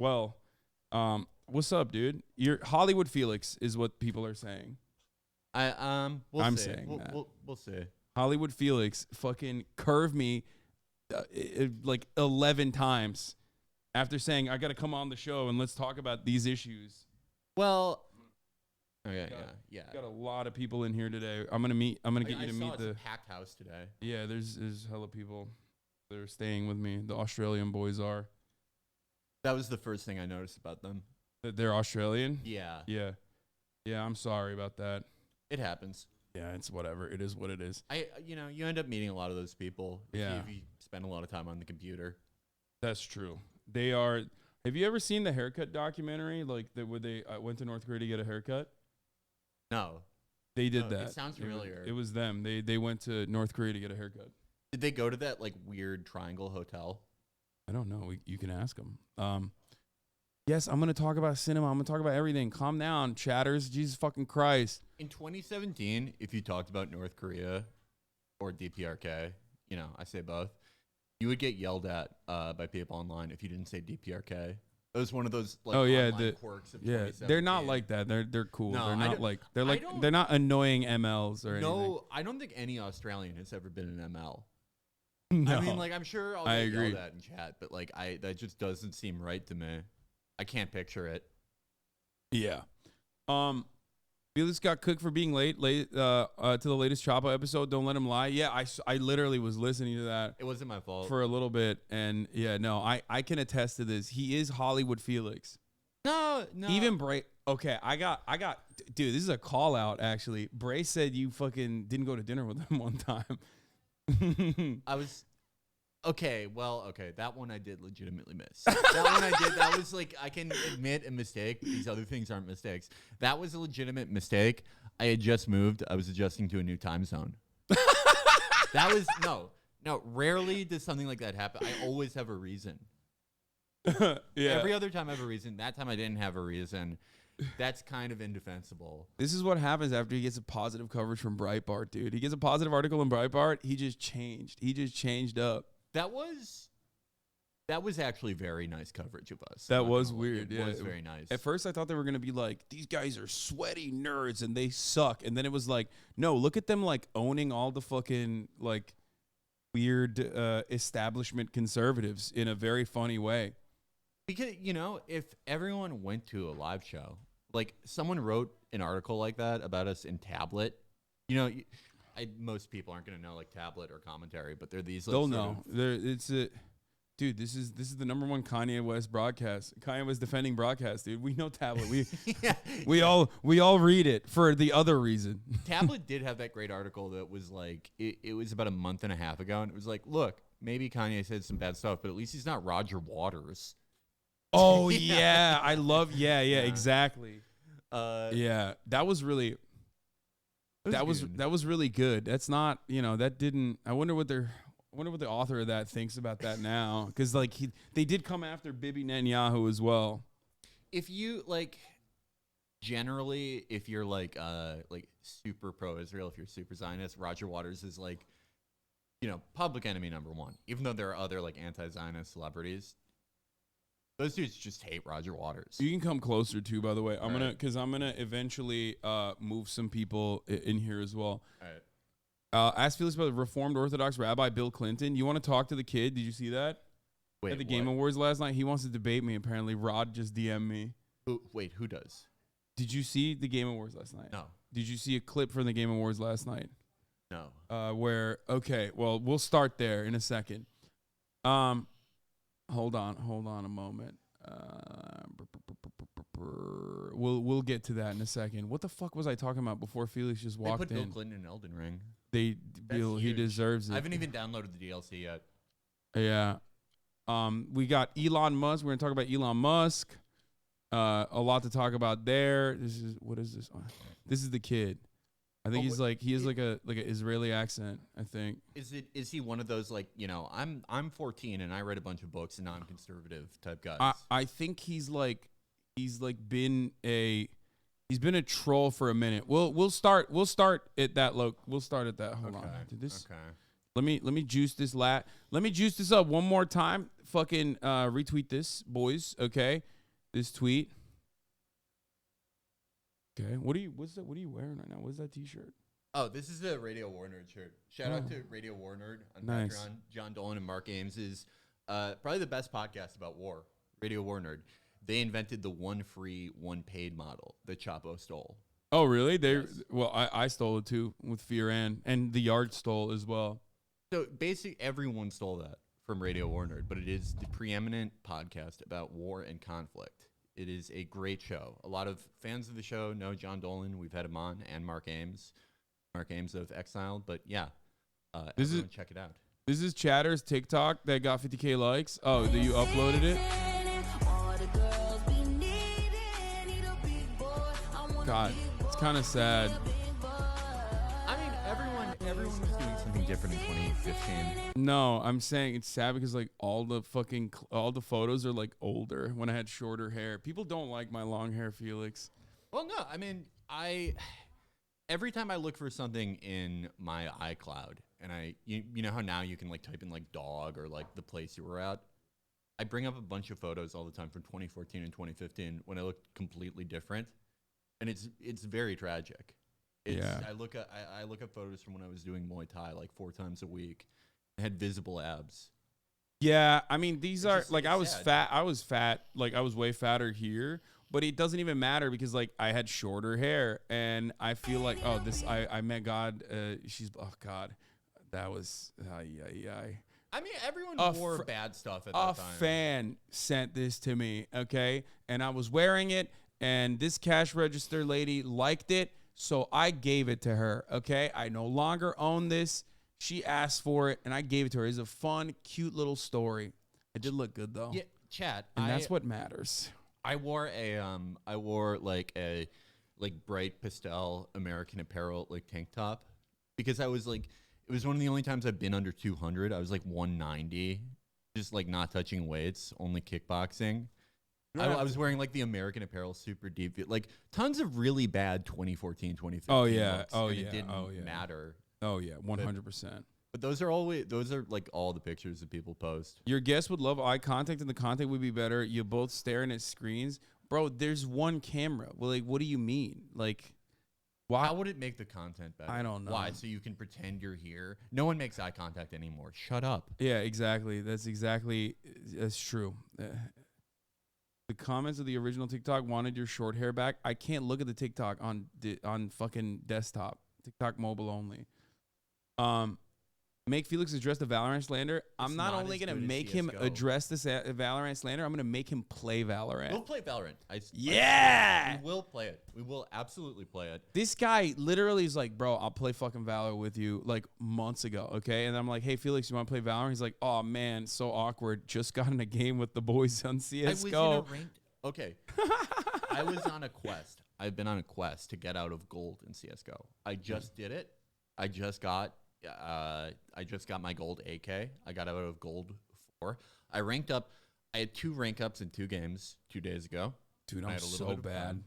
Well, what's up, dude? You're Hollywood Felix is what people are saying. I'm see. Saying that. We'll see. Hollywood Felix fucking curved me like 11 times after saying I got to come on the show and let's talk about these issues. Well, okay, yeah. Got a lot of people in here today. I'm gonna get you to meet the packed house today. Yeah, there's hella people that are staying with me. The Australian boys are. That was the first thing I noticed about them. That they're Australian? Yeah. Yeah. Yeah, I'm sorry about that. It happens. Yeah, it's whatever. It is what it is. You end up meeting a lot of those people if you spend a lot of time on the computer. That's true. They are. Have you ever seen the haircut documentary? Like where they went to North Korea to get a haircut? No. They did that. It sounds familiar. It was them. They went to North Korea to get a haircut. Did they go to that like weird triangle hotel? I don't know. You can ask them. Yes, I'm going to talk about cinema. I'm going to talk about everything. Calm down, chatters. Jesus fucking Christ. In 2017, if you talked about North Korea or DPRK, I say both, you would get yelled at by people online if you didn't say DPRK. It was one of those online quirks of 2017. They're not like that. They're cool. No, they're not annoying MLs or anything. No, I don't think any Australian has ever been an ML. No. I mean, like, I'm sure I'll get yelled at in chat, but like, that just doesn't seem right to me. I can't picture it. Yeah. Felix got cooked for being late to the latest Chapo episode. Don't let him lie. Yeah, I literally was listening to that. It wasn't my fault. For a little bit, and yeah, no, I can attest to this. He is Hollywood Felix. No. Even Bray. Okay, I got. Dude, this is a call out. Actually, Bray said you fucking didn't go to dinner with him one time. I was. Okay, that one I did legitimately miss. That one I did, that was like, I can admit a mistake. These other things aren't mistakes. That was a legitimate mistake. I had just moved. I was adjusting to a new time zone. That was, no, rarely does something like that happen. I always have a reason. Yeah. Every other time I have a reason. That time I didn't have a reason. That's kind of indefensible. This is what happens after he gets a positive coverage from Breitbart, dude. He gets a positive article in Breitbart. He just changed up. That was actually very nice coverage of us. That was weird. It was very nice. At first, I thought they were going to be like, these guys are sweaty nerds and they suck. And then it was like, no, look at them like owning all the fucking like weird establishment conservatives in a very funny way. Because, if everyone went to a live show, like someone wrote an article like that about us in Tablet, most people aren't going to know like Tablet or commentary, but they're these. Like, they'll know. Dude, this is the number one Kanye West broadcast. Kanye West defending broadcast, dude. We know Tablet. We all read it for the other reason. Tablet did have that great article that was like it was about a month and a half ago, and it was like, look, maybe Kanye said some bad stuff, but at least he's not Roger Waters. Oh yeah, I love exactly. Yeah, that was really. That was really good. That's not, that didn't. I wonder what the author of that thinks about that now, because like they did come after Bibi Netanyahu as well. If you generally, if you're like super pro-Israel, if you're super Zionist, Roger Waters is like, public enemy number one. Even though there are other like anti-Zionist celebrities, those dudes just hate Roger Waters. You can come closer too, by the way. I'm gonna eventually move some people in here as well. All right. Ask Felix about Reformed Orthodox Rabbi Bill Clinton. You want to talk to the kid? Did you see that? Wait, at the Game Awards last night, he wants to debate me. Apparently, Rod just DM'd me. Who does? Did you see the Game Awards last night? No. Did you see a clip from the Game Awards last night? No. We'll start there in a second. Hold on a moment. We'll get to that in a second. What the fuck was I talking about before Felix just walked in? They put Bill Clinton in Elden Ring. He deserves it. I haven't even downloaded the DLC yet. Yeah. We got Elon Musk. We're gonna talk about Elon Musk. A lot to talk about there. What is this? This is the kid. I think he has like an Israeli accent, I think. Is he one of those like, I'm 14 and I read a bunch of books and now I'm conservative type guys? I think he's been a troll for a minute. We'll start at that. We'll start at that. Hold on. Okay. Let me juice this Let me juice this up one more time. Fucking retweet this, boys. Okay, this tweet. Okay, what are you wearing right now? What's that T-shirt? Oh, this is the Radio War Nerd shirt. Shout out to Radio War Nerd on Patreon. John Dolan and Mark Ames is probably the best podcast about war. Radio War Nerd. They invented the one free, one paid model that Chapo stole. Oh, really? Yes. Well, I stole it too with Fear and the Yard stole as well. So basically, everyone stole that from Radio War Nerd, but it is the preeminent podcast about war and conflict. It is a great show. A lot of fans of the show know John Dolan. We've had him on, and Mark Ames of Exiled. But yeah, check it out. This is Chatter's TikTok that got 50K likes. Oh, that you uploaded it? God, it's kind of sad. I mean, everyone was doing something different in 2015. No, I'm saying it's sad because like all the photos are like older when I had shorter hair. People don't like my long hair, Felix. Well, no, I mean, every time I look for something in my iCloud and you know how now you can like type in like dog or like the place you were at, I bring up a bunch of photos all the time from 2014 and 2015 when I look completely different, and it's very tragic. I look at photos from when I was doing Muay Thai like 4 times a week. I had visible abs. Yeah, I mean these are like I was fat, like I was way fatter here, but it doesn't even matter because like I had shorter hair and I feel like I met God. God, that was I mean, everyone wore bad stuff at that time. A fan sent this to me, okay, and I was wearing it, and this cash register lady liked it. So I gave it to her, okay? I no longer own this. She asked for it, and I gave it to her. It's a fun, cute little story. It did look good, though. Yeah, chat. And that's what matters. I wore like a bright pastel American Apparel like tank top because I was like, it was one of the only times I've been under 200. I was like 190, just like not touching weights, only kickboxing. I was wearing like the American Apparel super deep, like tons of really bad 2014, 2015. Oh yeah, looks, it didn't matter. Oh yeah, 100%. But those are like all the pictures that people post. Your guests would love eye contact, and the content would be better. You're both staring at screens, bro. There's one camera. Well, like, what do you mean? Like, why? How would it make the content better? I don't know. Why? So you can pretend you're here. No one makes eye contact anymore. Shut up. Yeah, exactly. That's true. The comments of the original TikTok wanted your short hair back. I can't look at the TikTok on fucking desktop. TikTok mobile only. Make Felix address the Valorant slander. I'm not only going to make him address the Valorant slander, I'm going to make him play Valorant. We'll play Valorant. We will play it. We will absolutely play it. This guy literally is like, bro, I'll play fucking Valor with you like months ago, okay? And I'm like, hey, Felix, you want to play Valorant? He's like, oh, man, so awkward. Just got in a game with the boys on CSGO. Okay. I was on a quest. I've been on a quest to get out of gold in CSGO. I just did it. I just got my gold AK. I got out of gold 4. I ranked up. I had 2 rank ups in 2 games 2 days ago. Dude, I'm so bad.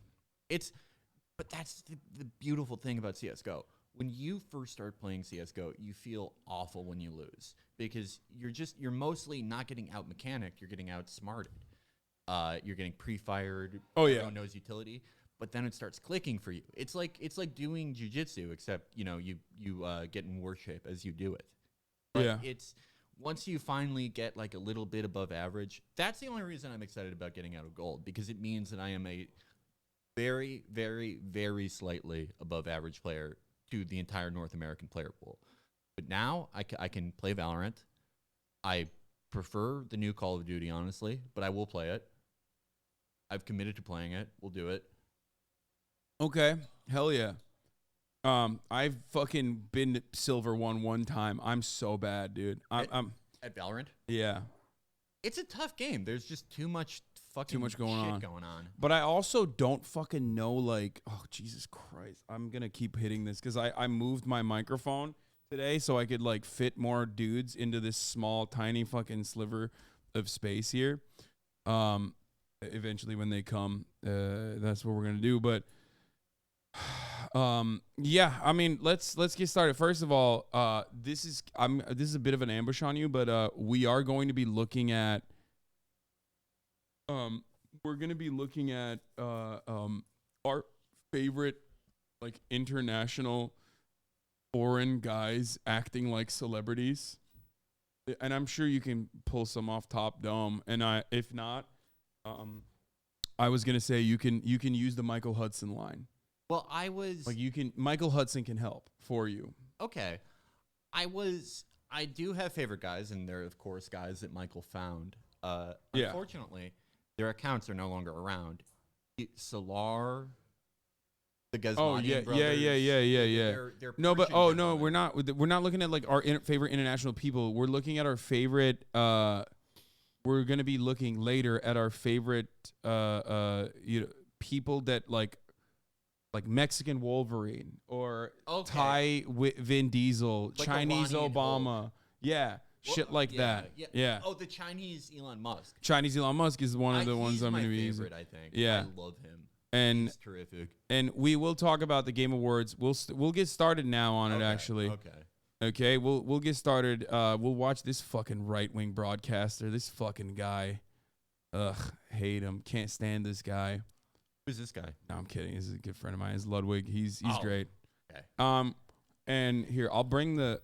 But that's the beautiful thing about CSGO. When you first start playing CSGO, you feel awful when you lose because you're mostly not getting out mechanicked. You're getting outsmarted. You're getting pre-fired. Oh yeah. Everyone knows utility. But then it starts clicking for you. It's like doing jujitsu, except you get in worse shape as you do it. But yeah. It's once you finally get like a little bit above average. That's the only reason I'm excited about getting out of gold because it means that I am a very, very, very slightly above average player to the entire North American player pool. But now I can play Valorant. I prefer the new Call of Duty, honestly, but I will play it. I've committed to playing it. We'll do it. Okay, hell yeah. I've fucking been silver one time. I'm so bad, dude. I'm at Valorant. Yeah, it's a tough game. There's just too much going on. But I also don't fucking know. Like, oh Jesus Christ, I'm gonna keep hitting this because I moved my microphone today so I could like fit more dudes into this small, tiny fucking sliver of space here. Eventually when they come, that's what we're gonna do. But Yeah, I mean, let's get started. First of all, this is a bit of an ambush on you, but we are going to be looking at we're going to be looking at our favorite like international foreign guys acting like celebrities. And I'm sure you can pull some off top dome. And if not, I was going to say you can use the Michael Hudson line. Well, Michael Hudson can help for you. Okay. I do have favorite guys, and they're, of course, guys that Michael found. Unfortunately, their accounts are no longer around. Solar, the Gazmanian brothers. They're no, but Persian no, gentlemen. we're not looking at like our favorite international people. We're looking at our favorite. We're gonna be looking later at our favorite people that like Mexican Wolverine or Thai Vin Diesel, like Chinese Obama. Yeah. Shit like that. Yeah. Oh, the Chinese Elon Musk. Chinese Elon Musk is one of the ones I'm going to be using. I think. Yeah. I love him. And he's terrific. And we will talk about the Game Awards. We'll get started now on it actually. Okay. We'll get started. We'll watch this fucking right-wing broadcaster. This fucking guy. Ugh, hate him. Can't stand this guy. Who's this guy? No, I'm kidding. This is a good friend of mine. It's Ludwig. He's great. Okay. And here, I'll bring the.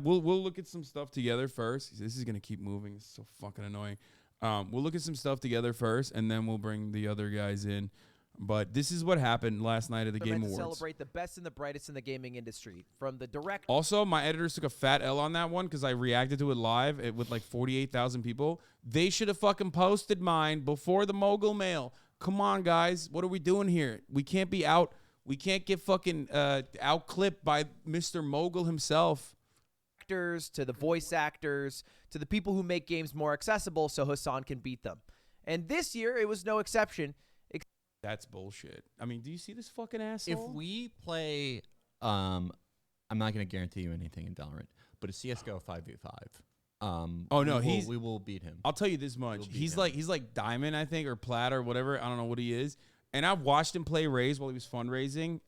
We'll look at some stuff together first. This is gonna keep moving. It's so fucking annoying. We'll look at some stuff together first, and then we'll bring the other guys in. But this is what happened last night at the Game Awards. Celebrate the best and the brightest in the gaming industry. From the direct. Also, my editors took a fat L on that one because I reacted to it live with like 48,000 people. They should have fucking posted mine before the Mogul Mail. Come on, guys. What are we doing here? We can't be out. We can't get fucking out-clipped by Mr. Mogul himself. Actors, to the voice actors, to the people who make games more accessible so Hasan can beat them. And this year, it was no exception. That's bullshit. I mean, do you see this fucking asshole? If we play, I'm not going to guarantee you anything in Valorant, but a CSGO 5v5. We will beat him. I'll tell you this much. He's like diamond, I think, or plat or whatever. I don't know what he is. And I've watched him play Raze while he was fundraising,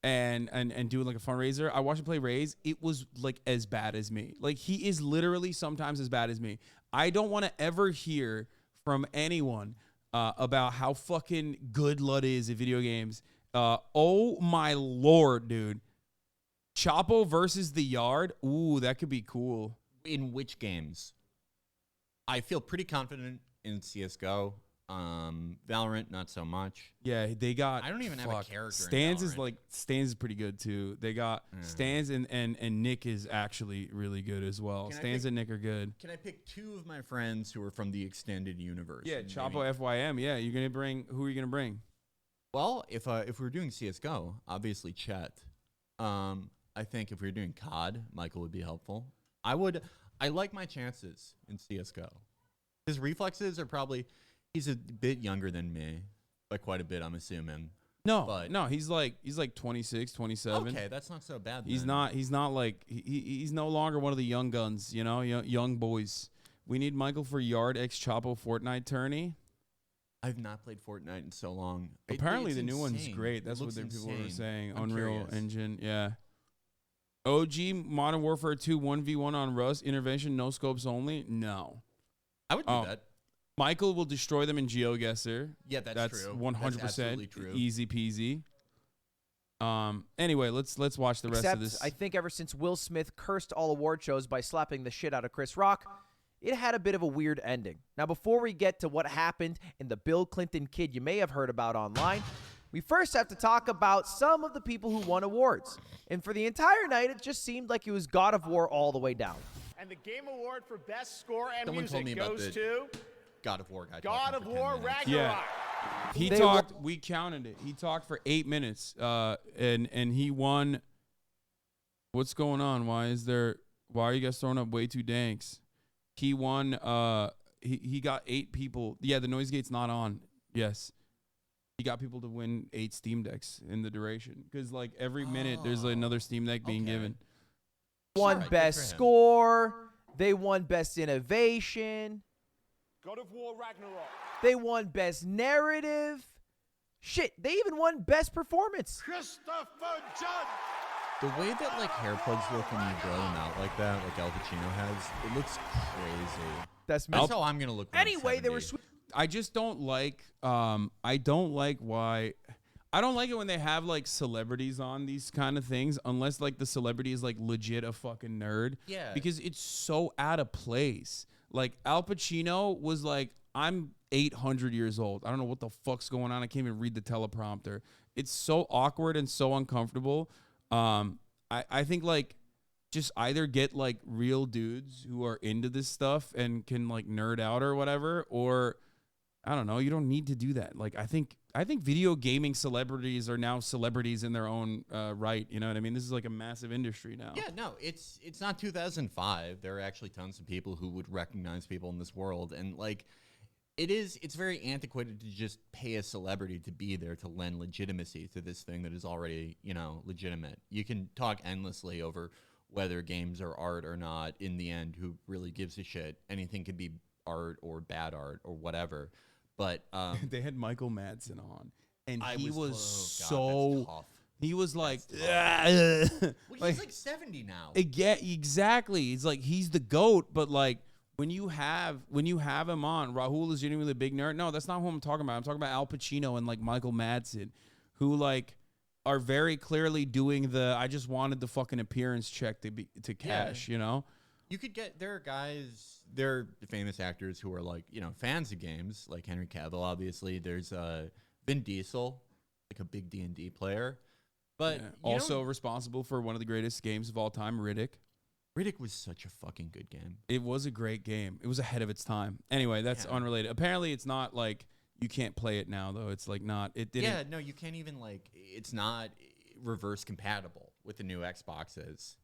and doing like a fundraiser. I watched him play Raze. It was like as bad as me. Like he is literally sometimes as bad as me. I don't want to ever hear from anyone about how fucking good Lud is at video games. Oh my lord, dude. Chapo versus the Yard. Ooh, that could be cool. In which games? I feel pretty confident in CSGO. Valorant, not so much. Yeah, they got. I don't even have a character. Stans is pretty good too. They got Stans and Nick is actually really good as well. Stans and Nick are good. Can I pick two of my friends who are from the extended universe? Yeah, Chapo FYM. Yeah, you're gonna bring. Who are you gonna bring? Well, if we're doing CS:GO, obviously Chet. I think if we were doing COD, Michael would be helpful. I like my chances in CS:GO. His reflexes are probably. He's a bit younger than me, by quite a bit, I'm assuming. No, he's like 26, 27. Okay, that's not so bad. He's not like he's no longer one of the young guns, young boys. We need Michael for Yard X Chapo Fortnite tourney. I've not played Fortnite in so long. Apparently the new one's great. That's what people were saying. Unreal Engine, yeah. OG Modern Warfare 2 1v1 on Rust intervention, no scopes only. No, I would do that. Michael will destroy them in GeoGuessr. Yeah, that's true. 100% true. Easy peasy. Anyway, let's watch the rest of this. I think ever since Will Smith cursed all award shows by slapping the shit out of Chris Rock, it had a bit of a weird ending. Now, before we get to what happened in the Bill Clinton kid you may have heard about online, we first have to talk about some of the people who won awards. And for the entire night, it just seemed like it was God of War all the way down. And the Game Award for Best Score and Someone told me Music about goes to God of War guy. God of War Ragnarok. Yeah. We counted it. He talked for 8 minutes, and he won. What's going on? Why are you guys throwing up way too danks? He won. He got 8 people. Yeah, the noise gate's not on. Yes. He got people to win 8 Steam Decks in the duration. Because, like, every minute there's another Steam Deck being given. Won Best Score. They won Best Innovation. God of War Ragnarok. They won Best Narrative. Shit, they even won Best Performance. Christopher Judd. The way that like hair plugs look when you grow them out like that, like Al Pacino has, it looks crazy. That's how I'm gonna look. When I'm Anyway, they were 70. I just don't like. I don't like why. I don't like it when they have like celebrities on these kind of things, unless like the celebrity is like legit a fucking nerd. Yeah. Because it's so out of place. Like Al Pacino was like, I'm 800 years old. I don't know what the fuck's going on. I can't even read the teleprompter. It's so awkward and so uncomfortable. I think like just either get like real dudes who are into this stuff and can like nerd out or whatever, or I don't know. You don't need to do that. Like I think video gaming celebrities are now celebrities in their own right. You know what I mean? This is like a massive industry now. Yeah, no, it's not 2005. There are actually tons of people who would recognize people in this world, and like it's very antiquated to just pay a celebrity to be there to lend legitimacy to this thing that is already, legitimate. You can talk endlessly over whether games are art or not. In the end, who really gives a shit? Anything could be art or bad art or whatever. But they had Michael Madsen on, and he was so tough. He was like, well, he's like 70 now. Yeah, exactly. He's like he's the GOAT, but like when you have him on, Rahul is genuinely a big nerd. No, that's not who I'm talking about. I'm talking about Al Pacino and like Michael Madsen, who like are very clearly doing the I just wanted the fucking appearance check to cash, you know? You could there are guys, there are famous actors who are like, fans of games, like Henry Cavill, obviously. There's Vin Diesel, like a big D&D player. But also responsible for one of the greatest games of all time, Riddick. Riddick was such a fucking good game. It was a great game. It was ahead of its time. Anyway, that's unrelated. Apparently, it's not like you can't play it now, though. It's like not. It didn't. Yeah, no, you can't even like. It's not reverse compatible with the new Xboxes.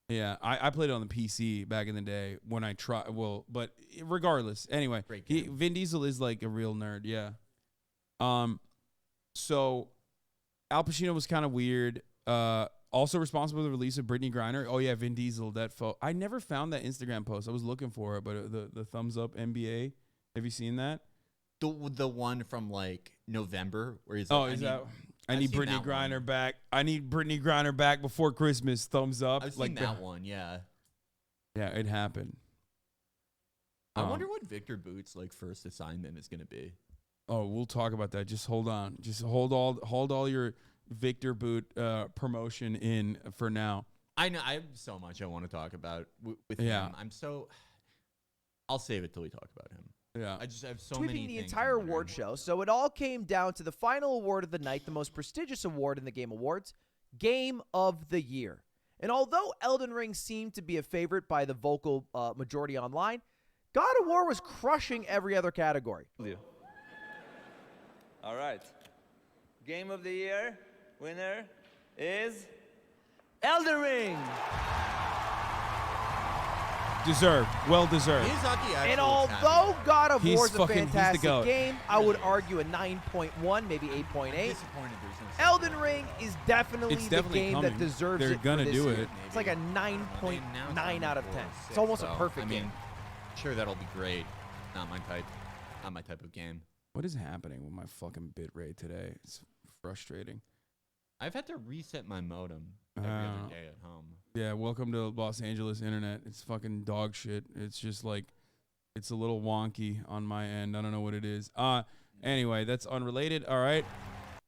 Yeah, I played it on the PC back in the day when I tried. Well, but regardless, anyway, Vin Diesel is like a real nerd. Yeah. So Al Pacino was kind of weird. Also responsible for the release of Brittany Griner. Oh yeah, Vin Diesel. That I never found that Instagram post. I was looking for it, but the thumbs up NBA. Have you seen that? The one from like November where he's like, I need Brittany Griner back. I need Brittany Griner back before Christmas. Thumbs up. I've seen that one. Yeah. Yeah, it happened. I wonder what Victor Boot's like first assignment is going to be. Oh, we'll talk about that. Just hold on. Just hold all your Victor Boot promotion in for now. I know I have so much I want to talk about with him. I'll save it till we talk about him. Yeah, I just have so Sweeping many the things entire award show, so it all came down to the final award of the night, the most prestigious award in the Game Awards, Game of the Year. And although Elden Ring seemed to be a favorite by the vocal majority online, God of War was crushing every other category. All right. Game of the Year winner is Elden Ring. Deserved. Well deserved. And although God of War is a fantastic GOAT. game, I would argue a 9.1, maybe 8.8. Elden Ring is definitely the game that deserves They're it. gonna do year. it. It's like a 9.9 out of 10. It's almost a perfect game. Sure, that'll be great. Not my type. Not my type of game. What is happening with my fucking bit rate today? It's frustrating. I've had to reset my modem every other day at home. Yeah, welcome to Los Angeles internet. It's fucking dog shit. It's just like, it's a little wonky on my end. I don't know what it is. Anyway, that's unrelated. All right.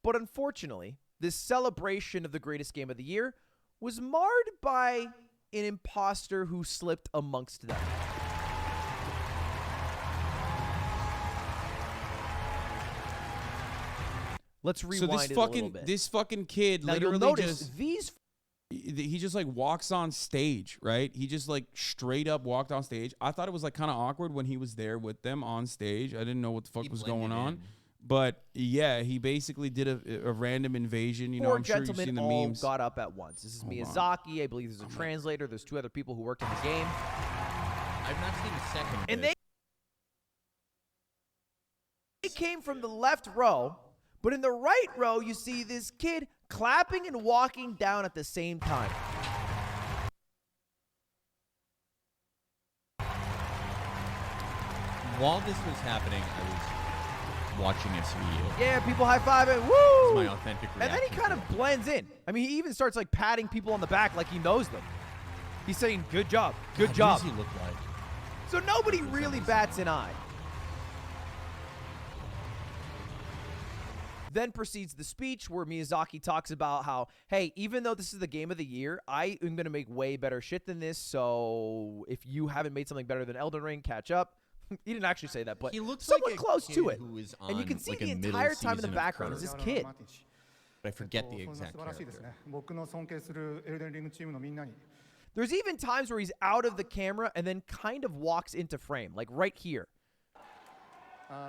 But unfortunately, this celebration of the greatest game of the year was marred by an imposter who slipped amongst them. Let's rewind it a little bit. This fucking kid now literally you'll notice just he just like walks on stage, right? He just like straight up walked on stage. I thought it was like kind of awkward when he was there with them on stage. I didn't know what the fuck was going on. But yeah, he basically did a random invasion. You know, I'm sure you've seen the memes. Got up at once. This is Miyazaki. I believe there's a translator. There's two other people who worked in the game. I've not seen a second. And they came from the left row, but in the right row, you see this kid clapping and walking down at the same time. While this was happening, watching SVU. Yeah, people high-fiving. This Woo! is my authentic reaction. And then he kind of blends in. I mean, he even starts like patting people on the back like he knows them. He's saying, good job, good job. What does he look like? So nobody really bats an eye. Then proceeds the speech where Miyazaki talks about how, hey, even though this is the game of the year, I am going to make way better shit than this. So if you haven't made something better than Elden Ring, catch up. He didn't actually say that, but He looks somewhat like a close kid to it. who is And you on, can see like, the a middle entire time in the season of background is Curse. this kid. But I forget the exact character. There's even times where he's out of the camera and then kind of walks into frame, like right here. My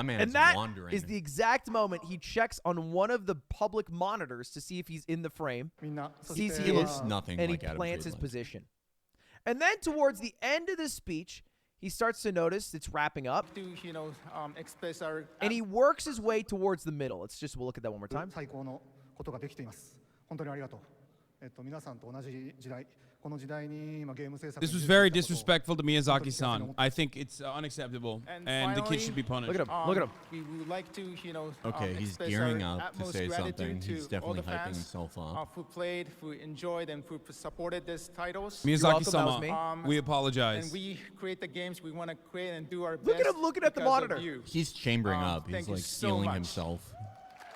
man And is that wandering. is the exact moment he checks on one of the public monitors to see if he's in the frame, sees he looks is, nothing and like he Adam plants his Friedland. position. And then towards the end of the speech, he starts to notice it's wrapping up, express our and he works his way towards the middle. We'll look at that one more time. 最高のことができています。本当にありがとう。皆さんと同じ時代、この時代に今ゲーム制作 This に was 従 very 事したことを disrespectful to Miyazaki-san. I think it's unacceptable, And and the kid finally, should be punished. Look at him. Look at him. We would like to, Okay, he's express gearing our up to utmost say gratitude something. to He's all definitely the hyping fans, himself up. who played, who enjoyed, and who supported these titles. welcome, that was Miyazaki-sama, me. we apologize. And we create the games we want to create and do our Look best. at him looking at the because of monitor. you. He's chambering up. He's thank you like so stealing much. himself.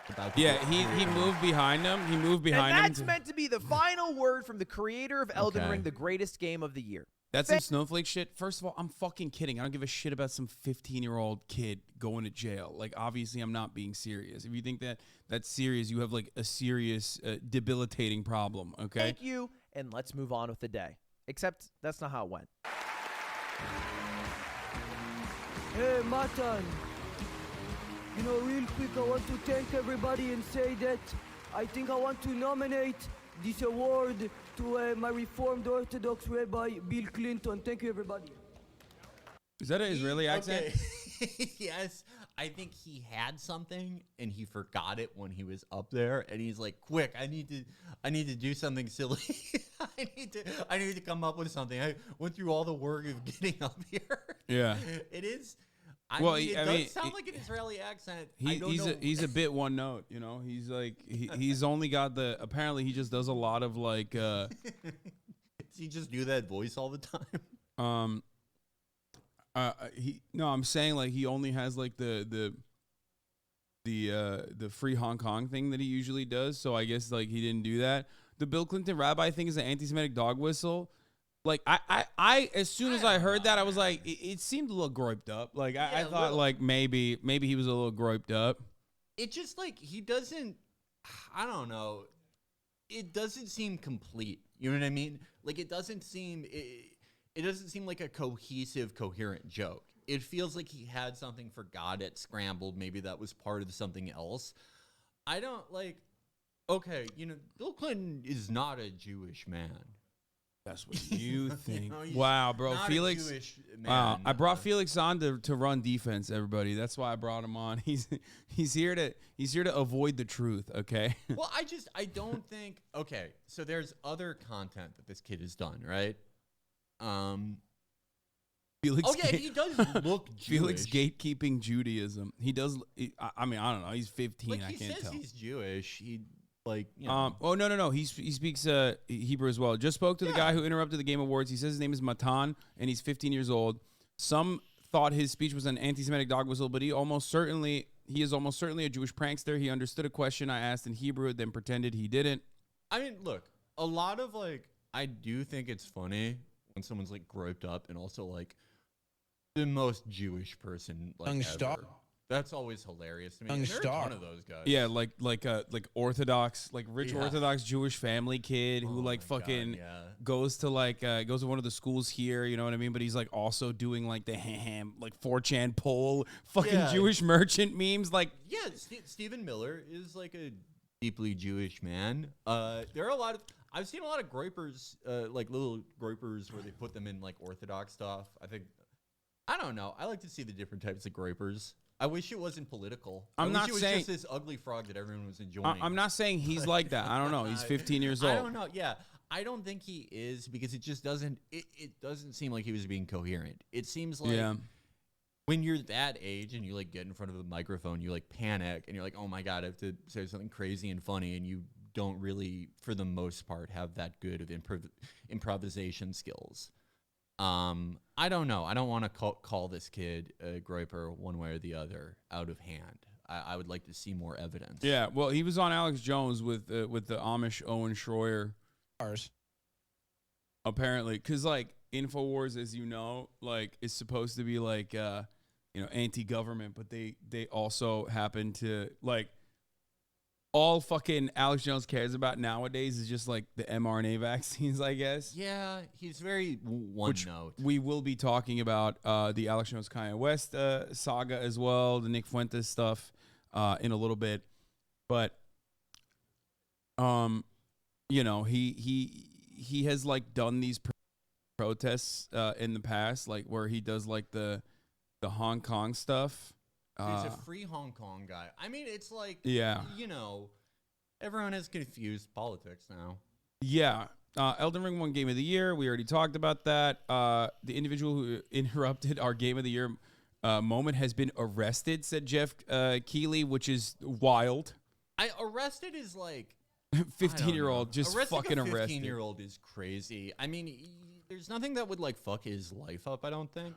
About to Yeah, get he through. moved behind him. He moved behind And him. that's meant to be the final word from the creator of Elden Okay. Ring, the greatest game of the year. That's some snowflake shit. First of all, I'm fucking kidding. I don't give a shit about some 15-year-old kid going to jail. Like, obviously, I'm not being serious. If you think that that's serious, you have like a serious, debilitating problem. Okay. Thank you, and let's move on with the day. Except that's not how it went. Hey, Matan. Real quick, I want to thank everybody and say that I think I want to nominate this award to my Reformed Orthodox Rabbi Bill Clinton. Thank you, everybody. Is that an Israeli accent? Okay. Yes, I think he had something and he forgot it when he was up there, and he's like, "Quick, I need to do something silly. I need to come up with something." I went through all the work of getting up here. Yeah. It is. Well, it I does mean, sound like an Israeli accent. He's a bit one note, you know. He's like he's only got the. Apparently, he just does a lot of like. Does he just do that voice all the time? I'm saying like he only has like the free Hong Kong thing that he usually does. So I guess like he didn't do that. The Bill Clinton rabbi thing is an anti-Semitic dog whistle. Like I as soon as I heard that, I was like, it seemed a little groiped up. Like I thought like maybe he was a little groiped up. It just like he doesn't. I don't know. It doesn't seem complete. You know what I mean? Like it doesn't seem. It doesn't seem like a cohesive, coherent joke. It feels like he had something, forgot it, scrambled. Maybe that was part of something else. I don't like. Okay, Bill Clinton is not a Jewish man. That's what you think. He's Wow, bro. not a Felix. Jewish Wow. man. I brought Felix on to run defense, everybody. That's why I brought him on. He's here to avoid the truth, okay? Well, I don't think. Okay, so there's other content that this kid has done, right? Felix He does look Jewish. Felix gatekeeping Judaism. He does. I mean, I don't know. He's 15. Like I he can't says tell. he's Jewish. He like. Oh no. He speaks Hebrew as well. Just spoke to the guy who interrupted the Game Awards. He says his name is Matan and he's 15 years old. Some thought his speech was an anti-Semitic dog whistle, but he is almost certainly a Jewish prankster. He understood a question I asked in Hebrew, then pretended he didn't. I mean, look, a lot of like, I do think it's funny when someone's like groped up and also like the most Jewish person like ever. That's always hilarious to me. And there are a ton of those guys. Yeah, like Orthodox, like rich Orthodox Jewish family kid who like my fucking God, yeah. goes to one of the schools here, you know what I mean? But he's like also doing like the like 4chan poll fucking Yeah. Jewish merchant memes. Like, Yeah, Stephen Miller is like a deeply Jewish man. There are I've seen a lot of groypers, like little groypers where they put them in like Orthodox stuff. I don't know. I like to see the different types of groypers. I wish it wasn't political. I'm not it was saying- just this ugly frog that everyone was enjoying. I'm not saying he's like that. I don't know. He's 15 years old. I don't know. Yeah, I don't think he is because it just doesn't. It doesn't seem like he was being coherent. It seems like when you're that age and you like get in front of a microphone, you like panic and you're like, oh my God, I have to say something crazy and funny. And you don't really, for the most part, have that good of improvisation skills. I don't know. I don't want to call this kid a groiper one way or the other out of hand. I would like to see more evidence. Yeah, well, he was on Alex Jones with the Amish Owen Schroyer. Ours. Apparently, because, like, InfoWars, as you know, like, is supposed to be, like, anti-government, but they also happen to, like, all fucking Alex Jones cares about nowadays is just, like, the mRNA vaccines, I guess. Yeah, he's very one note. We will be talking about the Alex Jones Kanye West saga as well, the Nick Fuentes stuff in a little bit. But, he has, like, done these protests in the past, like, where he does, like, the Hong Kong stuff. He's a free Hong Kong guy. I mean, it's like, yeah, everyone has confused politics now. Yeah. Elden Ring won Game of the Year. We already talked about that. The individual who interrupted our Game of the Year moment has been arrested, said Jeff Keighley, which is wild. Arrested is like... 15-year-old just fucking arrested. 15-year-old is crazy. I mean, there's nothing that would, like, fuck his life up, I don't think.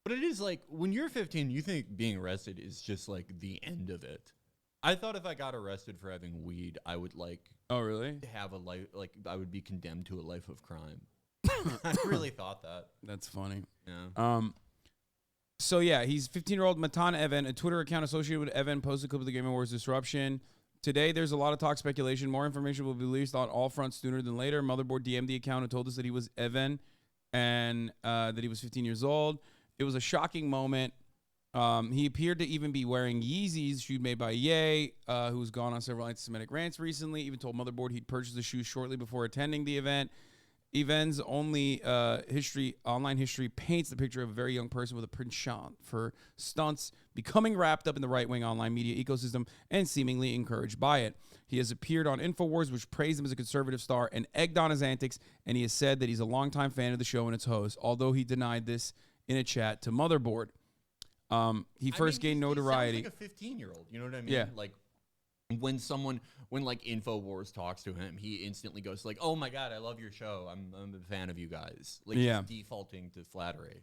But it is like, when you're 15, you think being arrested is just, like, the end of it. I thought if I got arrested for having weed, I would, like... Oh, really? Have a life, like, I would be condemned to a life of crime. I really thought that. That's funny. Yeah. So, yeah, he's 15-year-old Matan Evan. A Twitter account associated with Evan posted a clip of the Game Awards disruption. Today, there's a lot of talk speculation. More information will be released on all fronts sooner than later. Motherboard DM'd the account and told us that he was Evan and that he was 15 years old. It was a shocking moment. He appeared to even be wearing Yeezys, shoes made by Ye, who's gone on several anti-Semitic rants recently. Even told Motherboard he'd purchased the shoes shortly before attending the event. Evan's online history paints the picture of a very young person with a penchant for stunts, becoming wrapped up in the right-wing online media ecosystem and seemingly encouraged by it. He has appeared on InfoWars, which praised him as a conservative star and egged on his antics, and he has said that he's a longtime fan of the show and its host, although he denied this in a chat to Motherboard. He first gained notoriety. He sounds like a 15-year-old, you know what I mean? Yeah. Like, when like InfoWars talks to him, he instantly goes like, "Oh my God, I love your show. I'm a fan of you guys." Like, yeah. He's defaulting to flattery.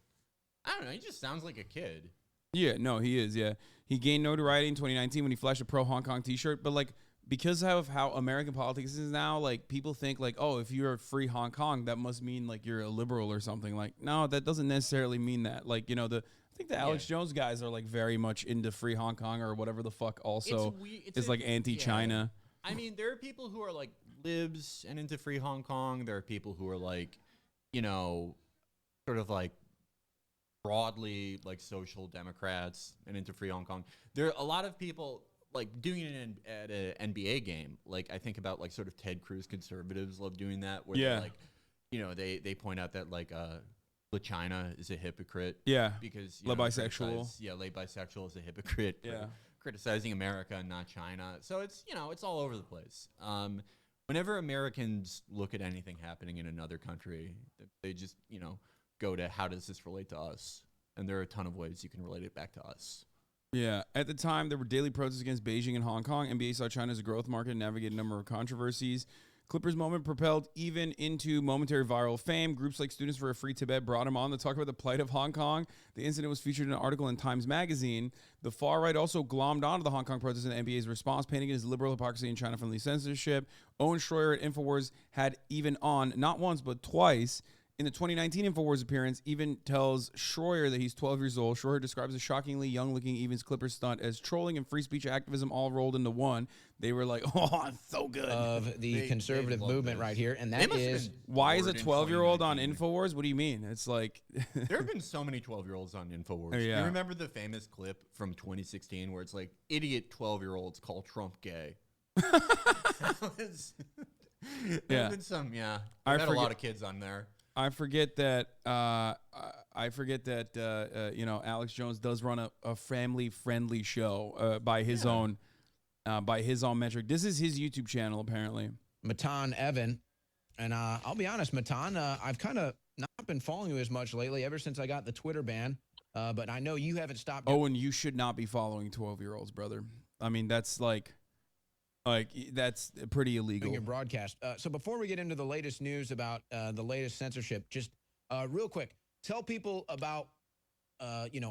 I don't know. He just sounds like a kid. Yeah, no, he is. Yeah, he gained notoriety in 2019 when he flashed a pro Hong Kong T-shirt. But like, because of how American politics is now, like people think like, oh, if you're free Hong Kong, that must mean like you're a liberal or something. Like, no, that doesn't necessarily mean that. Like, I think the Alex Jones guys are like very much into free Hong Kong or whatever the fuck. Also, is like anti-China. I mean, there are people who are like libs and into free Hong Kong. There are people who are like, sort of like broadly like social democrats and into free Hong Kong. There are a lot of people like doing it at an NBA game. Like I think about like sort of Ted Cruz conservatives love doing that. Where they're like, they point out that like China is a hypocrite. Yeah. Because Le bisexual. Le bisexual is a hypocrite. Yeah. Criticizing America and not China. So it's, it's all over the place. Whenever Americans look at anything happening in another country, they just, go to how does this relate to us? And there are a ton of ways you can relate it back to us. Yeah. At the time, there were daily protests against Beijing and Hong Kong. NBA saw China as a growth market and navigated a number of controversies. Clippers moment propelled even into momentary viral fame. Groups like Students for a Free Tibet brought him on to talk about the plight of Hong Kong. The incident was featured in an article in Times Magazine. The far right also glommed onto the Hong Kong protests and the NBA's response, painting it as liberal hypocrisy and China-friendly censorship. Owen Schroyer at InfoWars had even on, not once, but twice, in the 2019 InfoWars appearance, even tells Schroyer that he's 12 years old. Schroyer describes a shockingly young-looking Evans Clippers stunt as trolling and free speech activism all rolled into one. They were like, oh, so good. Of the conservative movement right here. And that is... Why is a 12-year-old on InfoWars? What do you mean? It's like... There have been so many 12-year-olds on InfoWars. Yeah. You remember the famous clip from 2016 where it's like, idiot 12-year-olds call Trump gay? There have been some, I've had a lot of kids on there. I forget that. Alex Jones does run a family-friendly show by his own metric. This is his YouTube channel, apparently. Matan Evan, and I'll be honest, Matan, I've kind of not been following you as much lately. Ever since I got the Twitter ban, but I know you haven't stopped. Oh, and you should not be following 12-year-olds, brother. I mean, that's like that's pretty illegal. Your broadcast. So before we get into the latest news about the latest censorship, just real quick, tell people about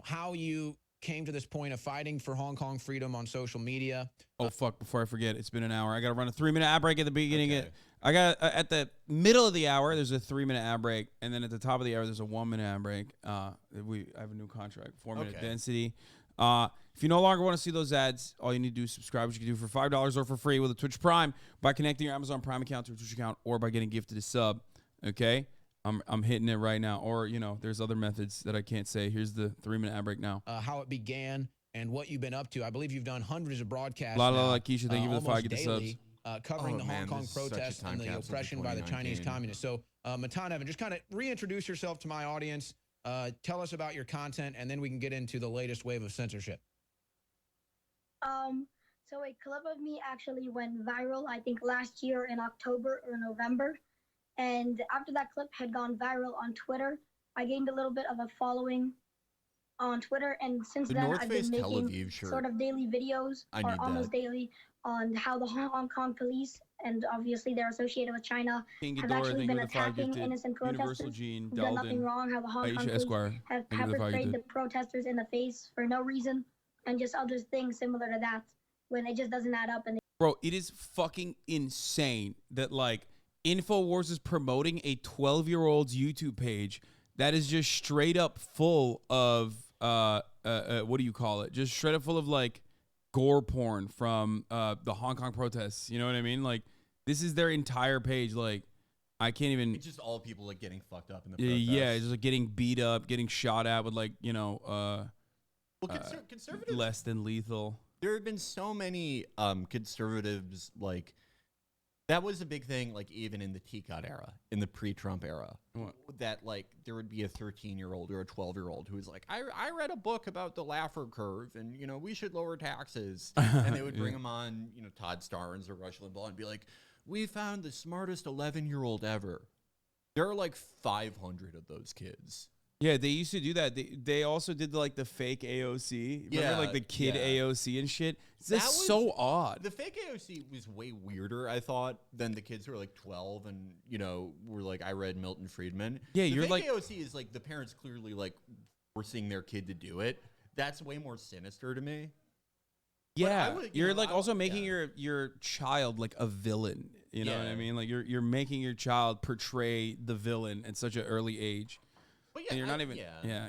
how you came to this point of fighting for Hong Kong freedom on social media. Oh fuck! Before I forget, it's been an hour. I got to run a 3-minute ad break at the beginning. Okay. I got at the middle of the hour. There's a 3-minute ad break, and then at the top of the hour, there's a 1-minute ad break. I have a new contract, 4-minute density. If you no longer want to see those ads, all you need to do is subscribe, which you can do for $5 or for free with a Twitch Prime by connecting your Amazon Prime account to a Twitch account or by getting gifted a sub. Okay, I'm hitting it right now. Or there's other methods that I can't say. Here's the 3-minute ad break now. How it began and what you've been up to. I believe you've done hundreds of broadcasts. Keisha, thank you for the 5. Get the subs. Covering the Hong Kong protests and the oppression by the Chinese communists. So, Matan Evan, just kind of reintroduce yourself to my audience. Tell us about your content, and then we can get into the latest wave of censorship. So a clip of me actually went viral, I think last year in October or November. And after that clip had gone viral on Twitter, I gained a little bit of a following on Twitter. And since then, I've been making sort of daily videos, or almost daily, on how the Hong Kong police, and obviously they're associated with China, have actually been attacking innocent protesters who've done nothing wrong, how the Hong Kong police have pepper-sprayed the protesters in the face for no reason, and just other things similar to that, when it just doesn't add up. Bro, it is fucking insane that, InfoWars is promoting a 12-year-old's YouTube page that is just straight up full of, what do you call it? Just straight up full of, gore porn from the Hong Kong protests. You know what I mean? This is their entire page. I can't even. It's just all people getting fucked up in the protests. Yeah, just getting beat up, getting shot at with conservatives, less than lethal. There have been so many conservatives that was a big thing, even in the TCOT era, in the pre-Trump era, that there would be a 13-year-old or a 12-year-old who was like, I read a book about the Laffer curve, and we should lower taxes, and they would bring them on, Todd Starnes or Rush Limbaugh, and be like, we found the smartest 11-year-old ever. There are 500 of those kids. Yeah, they used to do that. They also did the fake AOC. Remember the kid AOC and shit? That's so odd. The fake AOC was way weirder, I thought, than the kids who were 12 and, were I read Milton Friedman. Yeah, the you're fake AOC is the parents clearly forcing their kid to do it. That's way more sinister to me. Yeah, you're also making your child a villain. You know what I mean? You're making your child portray the villain at such an early age. And you're not even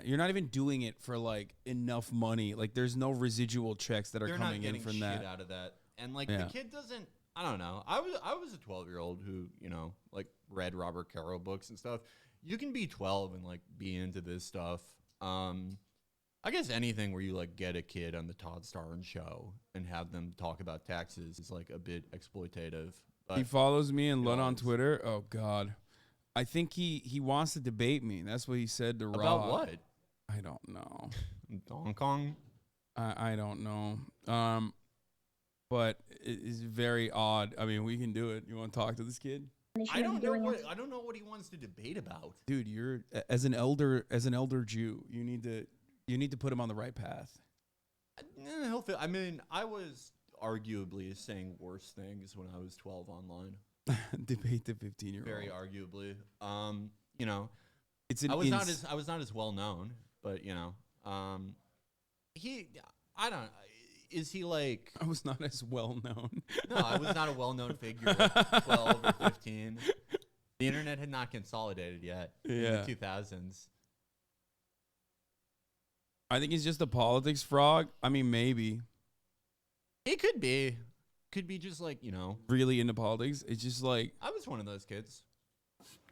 you're not even doing it for enough money. There's no residual checks that are coming in from that. Out of that. And the kid doesn't. I don't know. I was a 12-year-old who read Robert Caro books and stuff. You can be 12 and be into this stuff. I guess anything where you get a kid on the Todd Starnes show and have them talk about taxes is a bit exploitative. But he follows me and Lud on Twitter. Oh God. I think he wants to debate me. That's what he said to Rob. About what? I don't know. Hong Kong? I don't know. But it's very odd. I mean, we can do it. You want to talk to this kid? I don't know what he wants to debate about. Dude, you're as an elder Jew, you need to put him on the right path. He'll fit. I mean, I was arguably saying worse things when I was 12 online. Debate the 15-year-old. Very arguably. It's I was not as well known, but I don't. Is he I was not as well known. No, I was not a well-known figure at 12 or 15. The internet had not consolidated yet in the 2000s. I think he's just a politics frog. I mean, maybe. It could be. Could be just really into politics. It's just I was one of those kids.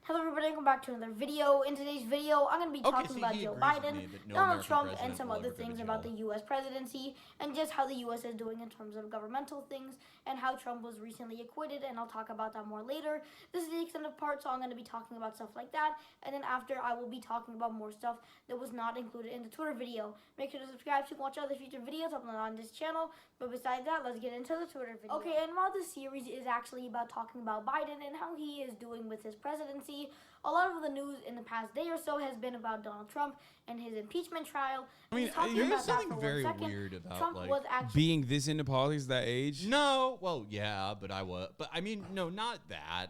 Hello everybody, welcome back to another video. In today's video, I'm going to be talking about Joe Biden, Donald Trump, and some other things about the U.S. presidency, and just how the U.S. is doing in terms of governmental things, and how Trump was recently acquitted, and I'll talk about that more later. This is the extended part, so I'm going to be talking about stuff like that, and then after I will be talking about more stuff that was not included in the Twitter video. Make sure to subscribe to watch other future videos uploaded on this channel, but besides that, let's get into the Twitter video. Okay, and while this series is actually about talking about Biden and how he is doing with his presidency, presidency. A lot of the news in the past day or so has been about Donald Trump and his impeachment trial. I mean, there's something very weird about Trump like was actually being this into politics at that age. No, well, yeah, but I mean, no, not that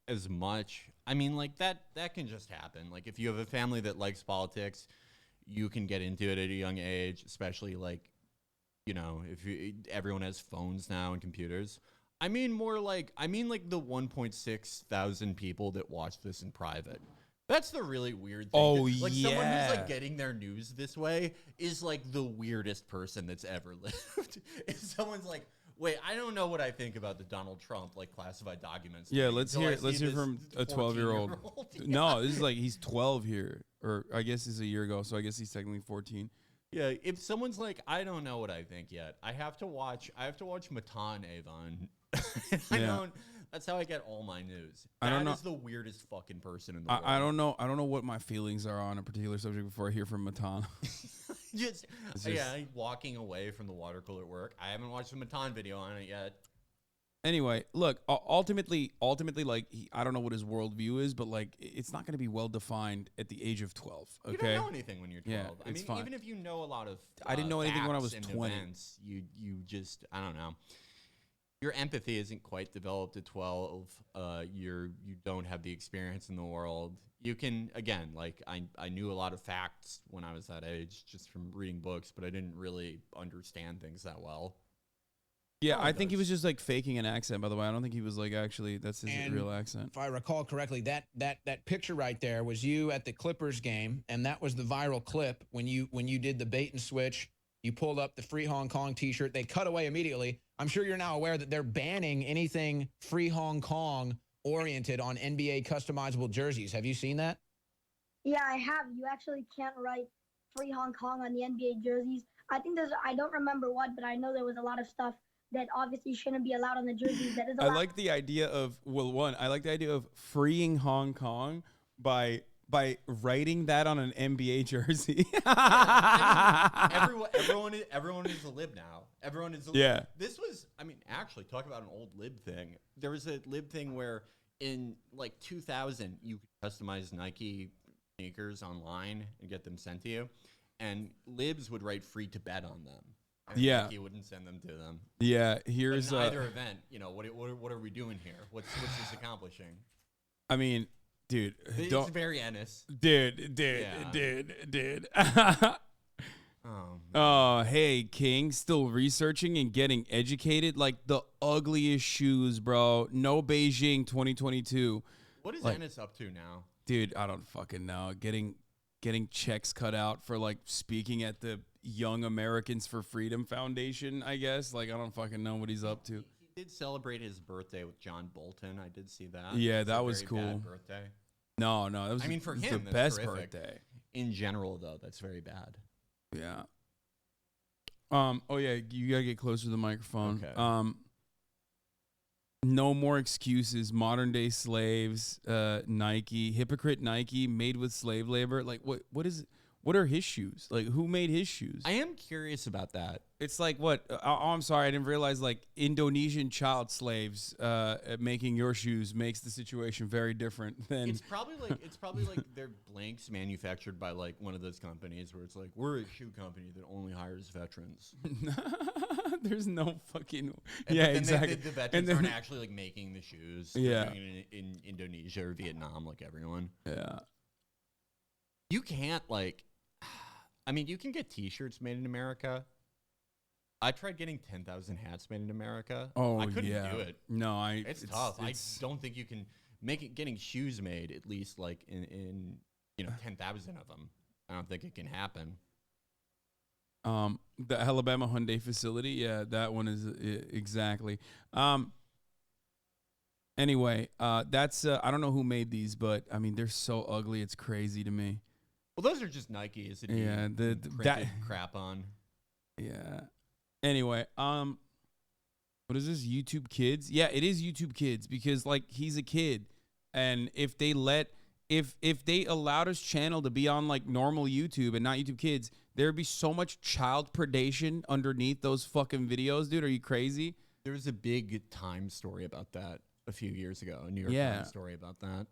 as much. I mean, like that can just happen. Like if you have a family that likes politics, you can get into it at a young age, especially like, you know, everyone has phones now and computers. I mean like the 1.6 thousand people that watch this in private. That's the really weird thing. Oh, like yeah. Someone who's like getting their news this way is like the weirdest person that's ever lived. If someone's like, wait, I don't know what I think about the Donald Trump like classified documents. Yeah, let's hear from a 12-year-old. Yeah. No, this is like he's 12 here, or I guess it's a year ago, so I guess he's technically 14. Yeah, if someone's like, I don't know what I think yet, I have to watch Matan Avon. That's how I get all my news. That is the weirdest fucking person in the world. I don't know what my feelings are on a particular subject before I hear from Matan. Walking away from the water cooler at work. I haven't watched the Matan video on it yet. Anyway, look, ultimately, like I don't know what his worldview is, but like it's not going to be well defined at the age of 12. Okay, you don't know anything when you're 12. Yeah, I mean, fine. even if you know a lot of, I didn't know anything when I was facts and 20. Events, you just, I don't know. Your empathy isn't quite developed at 12. You don't have the experience in the world. You can, again, like I knew a lot of facts when I was that age just from reading books, but I didn't really understand things that well. Yeah, I think he was just like faking an accent, by the way. I don't think he was like actually, that's his real accent. If I recall correctly, that picture right there was you at the Clippers game, and that was the viral clip when you did the bait and switch. You pulled up the Free Hong Kong t-shirt. They cut away immediately. I'm sure you're now aware that they're banning anything Free Hong Kong oriented on NBA customizable jerseys. Have you seen that? Yeah, I have. You actually can't write Free Hong Kong on the NBA jerseys. I don't remember what, but I know there was a lot of stuff that obviously shouldn't be allowed on the jerseys. That is I like the idea of, I like the idea of freeing Hong Kong by writing that on an NBA jersey. Everyone is a lib now. Everyone is a lib. Yeah. This was, I mean, actually, talk about an old lib thing. There was a lib thing where in like 2000, you could customize Nike sneakers online and get them sent to you. And libs would write free to bet on them. And Nike wouldn't send them to them. Yeah, here's but in either event, you know, what are we doing here? What's this accomplishing? I mean, dude, it's very Ennis. Dude. Oh, hey, King, still researching and getting educated. Like the ugliest shoes, bro. No Beijing 2022. What is Ennis up to now? Dude, I don't fucking know. Getting checks cut out for like speaking at the Young Americans for Freedom Foundation, I guess. Like, I don't fucking know what he's up to. He did celebrate his birthday with John Bolton. I did see that. Yeah, that was cool. Bad birthday. No, that was. I mean, for him, the best terrific. birthday. In general, though, that's very bad. Yeah. Oh yeah, you gotta get closer to the microphone. Okay. No more excuses. Modern day slaves. Nike, hypocrite Nike, made with slave labor. Like, what is it? What are his shoes? Like, who made his shoes? I am curious about that. It's like what? I'm sorry, I didn't realize. Like Indonesian child slaves making your shoes makes the situation very different than. It's probably like they're blanks manufactured by like one of those companies where it's like, we're a shoe company that only hires veterans. There's no fucking. And yeah, exactly. The veterans aren't actually like making the shoes. Yeah. They're doing it in Indonesia or Vietnam, like everyone. Yeah. You can't like. I mean, you can get T-shirts made in America. I tried getting 10,000 hats made in America. Oh, I couldn't yeah. do it. No, it's tough. I don't think you can getting shoes made at least like in 10,000 of them. I don't think it can happen. The Alabama Hyundai facility, yeah, that one is exactly. Anyway, that's I don't know who made these, but I mean they're so ugly, it's crazy to me. Well, those are just Nikes. Yeah, that crap on. Yeah. Anyway, what is this? YouTube Kids? Yeah, it is YouTube Kids because like he's a kid, and if they allowed his channel to be on like normal YouTube and not YouTube Kids, there'd be so much child predation underneath those fucking videos, dude. Are you crazy? There was a big Time story about that a few years ago. A New York Times story about that.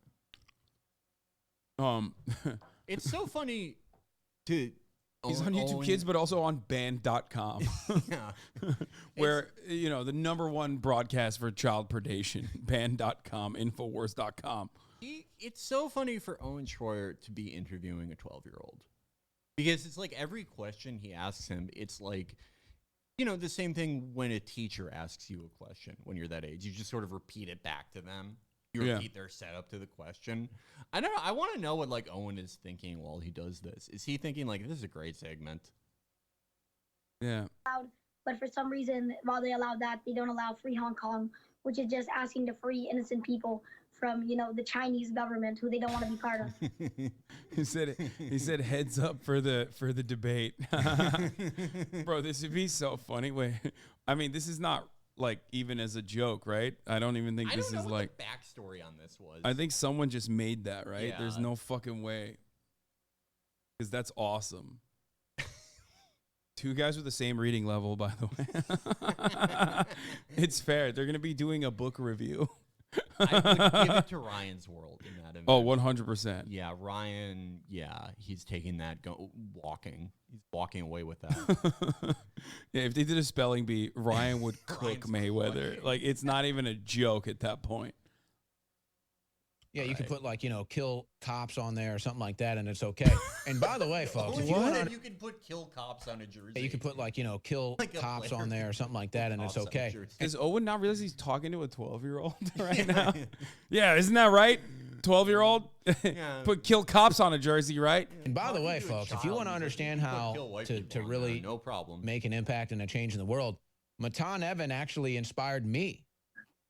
It's so funny to. He's on YouTube Kids, but also on band.com. Yeah. Where, the number one broadcast for child predation, band.com, infowars.com. It's so funny for Owen Schroyer to be interviewing a 12-year-old. Because it's like every question he asks him, it's like, the same thing when a teacher asks you a question when you're that age. You just sort of repeat it back to them. You repeat their setup to the question. I don't know. I want to know what like Owen is thinking while he does this. Is he thinking like, this is a great segment? Yeah. But for some reason, while they allow that, they don't allow free Hong Kong, which is just asking to free innocent people from, the Chinese government who they don't want to be part of. He said heads up for the debate. Bro, this would be so funny. Wait, I mean, this is not like even as a joke, right? I don't even think this is like the backstory on this was. I think someone just made that, right? Yeah. There's no fucking way. Because that's awesome. Two guys with the same reading level, by the way. It's fair. They're going to be doing a book review. I would give it to Ryan's World in that event. Oh, 100%. Yeah, Ryan, he's taking that, walking. He's walking away with that. Yeah, if they did a spelling bee, Ryan would cook Mayweather. Like, it's not even a joke at that point. Yeah, you could put like, kill cops on there or something like that, and it's okay. And by the way, folks, if you could put kill cops on a jersey. You could put like, kill like cops on there or something like that, and it's okay. Does Owen not realize he's talking to a 12-year-old right now? Yeah, isn't that right? 12-year-old? Put kill cops on a jersey, right? And by the way, folks, if you want to understand how to really no problem. make an impact and a change in the world, Matan Evan actually inspired me.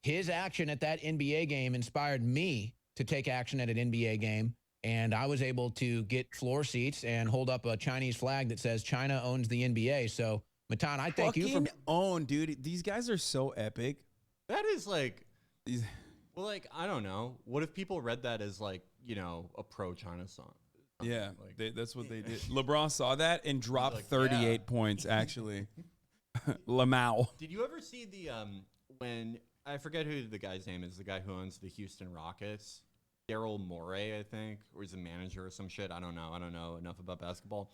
His action at that NBA game inspired me to take action at an NBA game, and I was able to get floor seats and hold up a Chinese flag that says China owns the NBA. So, Matan, I thank you for own, dude. These guys are so epic. That is like, well, like I don't know. What if people read that as like a pro-China song? Yeah, that's what they did. LeBron saw that and dropped like, 38 points. Actually, Lamau. Did you ever see the when? I forget who the guy's name is, the guy who owns the Houston Rockets. Daryl Morey, I think, or he's a manager or some shit. I don't know enough about basketball.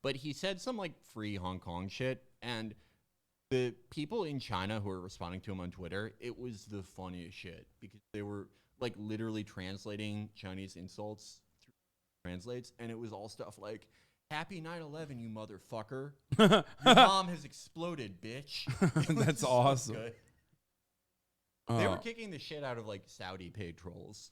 But he said some, like, free Hong Kong shit, and the people in China who were responding to him on Twitter, it was the funniest shit, because they were, like, literally translating Chinese insults through translates, and it was all stuff like, Happy 9/11, you motherfucker. Your mom has exploded, bitch. That's awesome. So they were kicking the shit out of like Saudi paid trolls.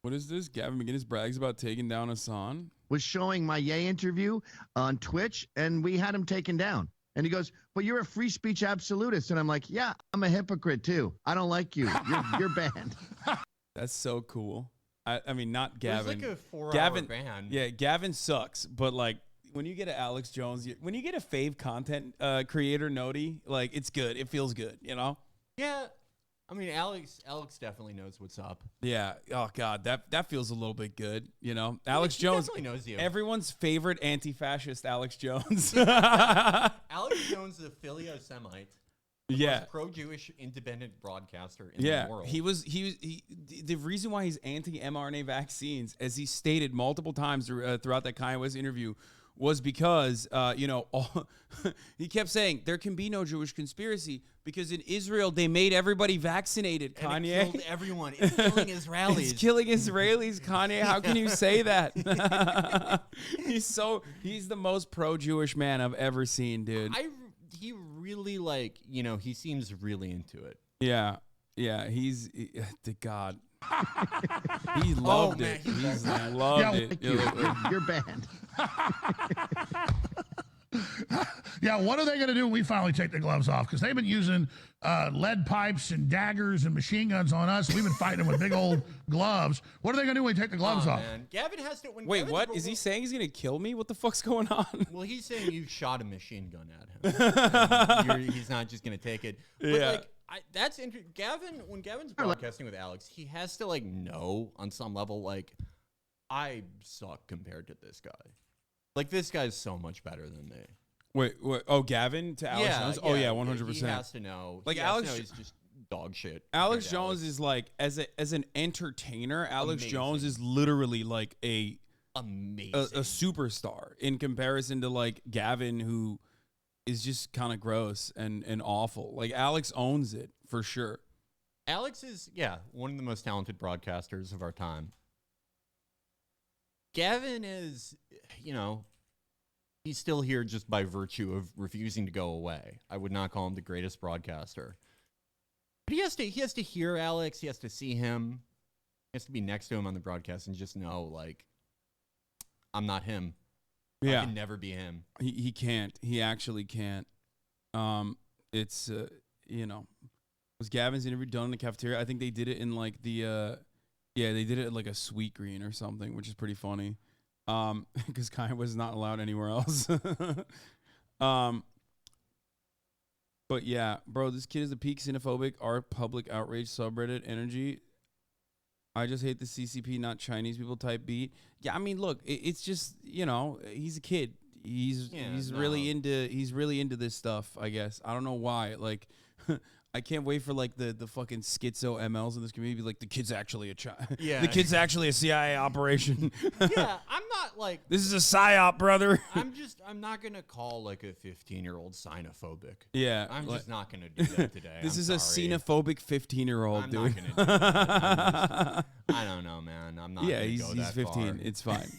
What is this? Gavin McGinnis brags about taking down Hasan. Was showing my Ye interview on Twitch, and we had him taken down. And he goes, "But you're a free speech absolutist." And I'm like, "Yeah, I'm a hypocrite too. I don't like you. You're banned." That's so cool. I mean, not Gavin. It was like a 4-hour ban. Yeah, Gavin sucks, but like when you get an Alex Jones, when you get a fave content creator noti, like it's good. It feels good, Yeah, I mean, Alex definitely knows what's up. Yeah. Oh God, that feels a little bit good. Alex Jones definitely knows you. Everyone's favorite anti-fascist, Alex Jones. Alex Jones, the Phileo-Semite. Yeah. Most pro-Jewish independent broadcaster in the world. The reason why he's anti-mRNA vaccines, as he stated multiple times throughout that Kanye West interview, was because, he kept saying there can be no Jewish conspiracy because in Israel they made everybody vaccinated, Kanye. And it killed everyone. It's killing Israelis. It's killing Israelis, Kanye. How can you say that? He's the most pro-Jewish man I've ever seen, dude. He really he seems really into it. Yeah. Yeah, to God. He loved it. He's loved it. You're banned. Yeah, what are they going to do when we finally take the gloves off? Because they've been using lead pipes and daggers and machine guns on us. We've been fighting them with big old gloves. What are they going to do when we take the gloves off? Man. Gavin has to. Wait, what? Is he saying he's going to kill me? What the fuck's going on? Well, he's saying you shot a machine gun at him. He's not just going to take it. But that's interesting. Gavin, when Gavin's broadcasting with Alex, he has to know on some level, I suck compared to this guy. This guy's so much better than me. Wait. Oh, Gavin to Alex Jones? Oh, yeah, 100%. He has to know. Alex he's just dog shit. Alex Jones is like as an entertainer. Alex Jones is literally like a superstar in comparison to like Gavin, who is just kind of gross and awful. Like Alex owns it for sure. Alex is one of the most talented broadcasters of our time. Gavin is, he's still here just by virtue of refusing to go away. I would not call him the greatest broadcaster. But he has to hear Alex, he has to see him, he has to be next to him on the broadcast and just know, like, I'm not him. Yeah. I can never be him. He can't. He actually can't. It's was Gavin's interview done in the cafeteria? I think they did it in like the they did it at like a Sweet Green or something, which is pretty funny. Because Kai was not allowed anywhere else. But yeah, bro, this kid is a peak xenophobic art public outrage subreddit energy. I just hate the CCP, not Chinese people type beat. Yeah, I mean, look, it's just, he's a kid. He's really into this stuff, I guess. I don't know why. Like, I can't wait for like the fucking schizo MLs in this community. Like, the kid's actually the kid's actually a CIA operation. Yeah, I'm not like this is a psyop, brother. I'm not gonna call like a 15-year-old xenophobic. Yeah, I'm just not gonna do that today. This is sorry. a xenophobic 15-year-old, dude. Not gonna do that. I don't know, man. I'm not. Yeah, gonna he's go that 15. far. It's fine.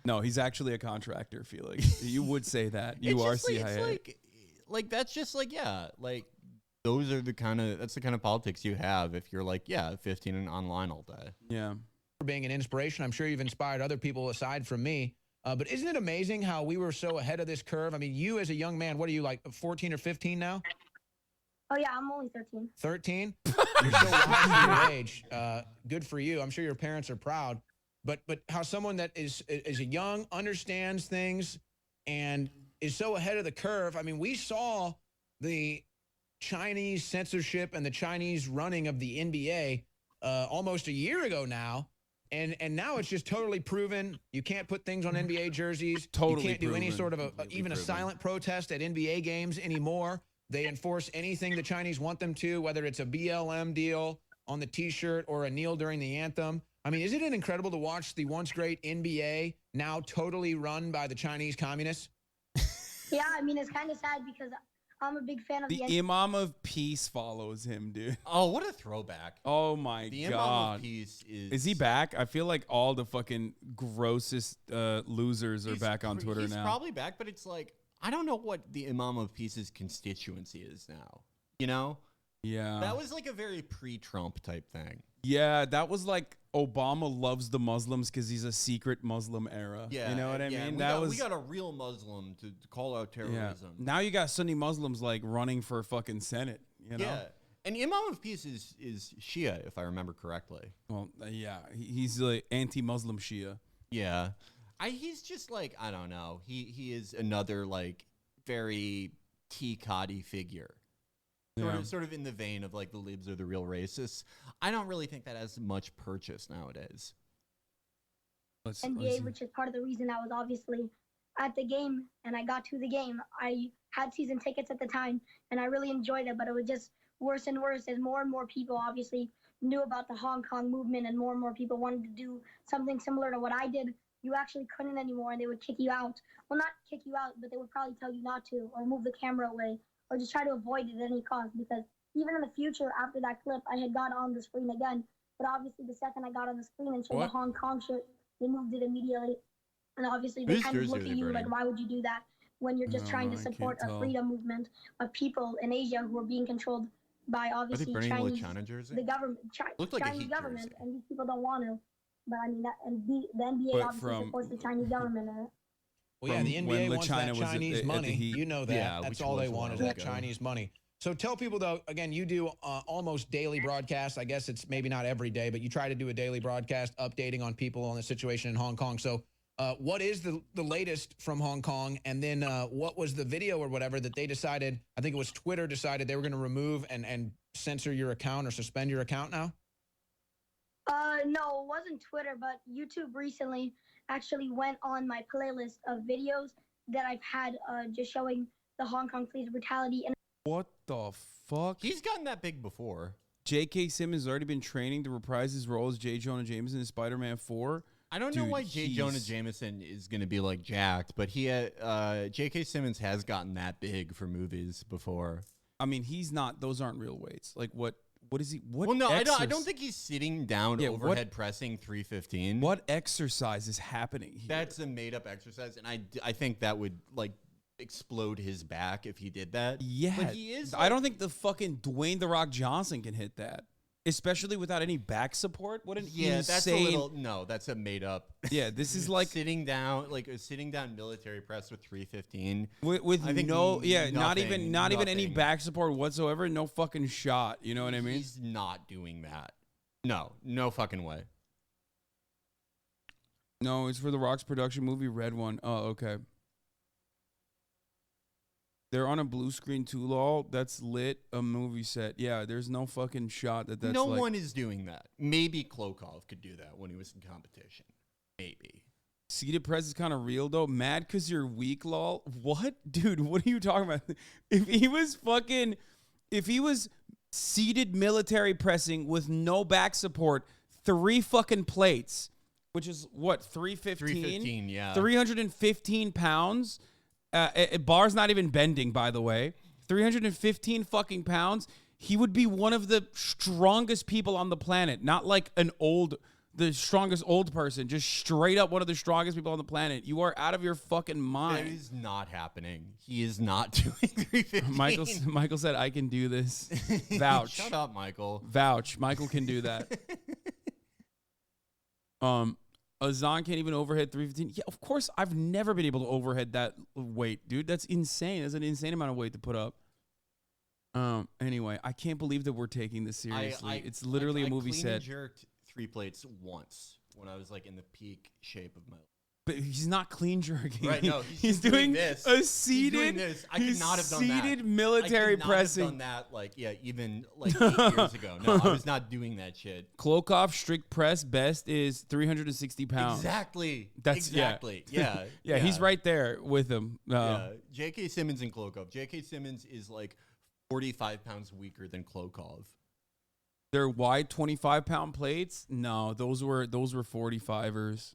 No, he's actually a contractor, Felix. You would say that. You are CIA. Like that's just like those are that's the kind of politics you have if you're like 15 and online all day. Yeah. For being an inspiration, I'm sure you've inspired other people aside from me. But isn't it amazing how we were so ahead of this curve? I mean, you as a young man, what are you like, 14 or 15 now? Oh yeah, I'm only 13. 13? You're so wise for your age. Good for you. I'm sure your parents are proud. But how someone that is young, understands things, and is so ahead of the curve. I mean, we saw the Chinese censorship and the Chinese running of the NBA almost a year ago now. And now it's just totally proven. You can't put things on NBA jerseys. Totally you can't do any proven. sort of even a silent protest at NBA games anymore. They enforce anything the Chinese want them to, whether it's a BLM deal on the T-shirt or a kneel during the anthem. I mean, isn't it incredible to watch the once great NBA now totally run by the Chinese communists? Yeah, I mean, it's kind of sad because I'm a big fan of The Imam of Peace follows him, dude. Oh, what a throwback. Oh, my God. The Imam of Peace is... Is he back? I feel like all the fucking grossest losers are back on Twitter he's now. He's probably back, but it's like, I don't know what the Imam of Peace's constituency is now. You know? Yeah. That was like a very pre-Trump type thing. Yeah, that was like Obama loves the Muslims because he's a secret Muslim era. Yeah, you know what I mean? We got a real Muslim to call out terrorism. Yeah. Now you got Sunni Muslims like running for fucking Senate. You know? Yeah, and Imam of Peace is Shia, if I remember correctly. Well, yeah, he's like anti-Muslim Shia. Yeah, he's just like, I don't know. He is another like very T-Cotty figure. Sort of in the vein of like the libs are the real racists. I don't really think that has much purchase nowadays. NBA, which is part of the reason I was obviously at the game and I got to the game. I had season tickets at the time and I really enjoyed it, but it was just worse and worse as more and more people obviously knew about the Hong Kong movement and more people wanted to do something similar to what I did. You actually couldn't anymore and they would kick you out. Well, not kick you out, but they would probably tell you not to or move the camera away. Or just try to avoid it at any cost, because even in the future, after that clip, I had got on the screen again. But obviously, the second I got on the screen and showed the Hong Kong shirt, they moved it immediately. And obviously, they kind of look at you like, why would you do that when you're just trying to support a freedom movement of people in Asia who are being controlled by obviously Chinese, the government, Chinese government, and these people don't want to. But I mean, the NBA obviously supports the Chinese government. Well, yeah, the NBA wants that Chinese money. You know that. Yeah, that's all they want is that Chinese money. So tell people, though, again, you do almost daily broadcasts. I guess it's maybe not every day, but you try to do a daily broadcast updating on people on the situation in Hong Kong. So what is the latest from Hong Kong? And then what was the video or whatever that they decided, I think it was Twitter decided they were going to remove and censor your account or suspend your account now? No, it wasn't Twitter, but YouTube recently actually went on my playlist of videos that I've had just showing the Hong Kong police brutality. And What the fuck? He's gotten that big before. J.K. Simmons has already been training to reprise his role as J. Jonah Jameson in Spider-Man 4. I don't know why J. Jonah Jameson is going to be like jacked, but J.K. Simmons has gotten that big for movies before. I mean, he's not. Those aren't real weights. Like what is he? What? Well, no, I don't think he's sitting down overhead pressing 315. What exercise is happening here? That's a made up exercise, and I think that would like explode his back if he did that. Yeah, but he is. I don't think the fucking Dwayne The Rock Johnson can hit that. Especially without any back support. What an insane... that's a little... No, that's a made up... Yeah, this is like... sitting down military press with 315. With not even any back support whatsoever. No fucking shot. You know what I mean? He's not doing that. No fucking way. No, it's for The Rock's production movie, Red One. Oh, okay. They're on a blue screen too, lol. That's lit, a movie set. Yeah, there's no fucking shot that's no one is doing that. Maybe Klokov could do that when he was in competition. Maybe. Seated press is kind of real, though. Mad because you're weak, lol. What? Dude, what are you talking about? If he was seated military pressing with no back support, 3 fucking plates, which is what, 315? 315, yeah. 315 pounds. Bar's not even bending, by the way. 315 fucking pounds. He would be one of the strongest people on the planet. Not like the strongest old person. Just straight up one of the strongest people on the planet. You are out of your fucking mind. That is not happening. He is not doing 315. Michael said, I can do this. Vouch. Shut up, Michael. Vouch. Michael can do that. Hasan can't even overhead 315. Yeah, of course, I've never been able to overhead that weight, dude. That's insane. That's an insane amount of weight to put up. Anyway, I can't believe that we're taking this seriously. It's literally a movie set. I jerked 3 plates once when I was like in the peak shape of my life. But he's not clean jerking. Right, no, he's doing this. A seated, I could not have done that. Seated military pressing. I could not have done that, even 8 years ago. No, I was not doing that shit. Klokov strict press best is 360 pounds. Exactly. Exactly. Yeah. Yeah, he's right there with him. J.K. Simmons and Klokov. J.K. Simmons is like 45 pounds weaker than Klokov. They're wide 25-pound plates? No, those were 45ers.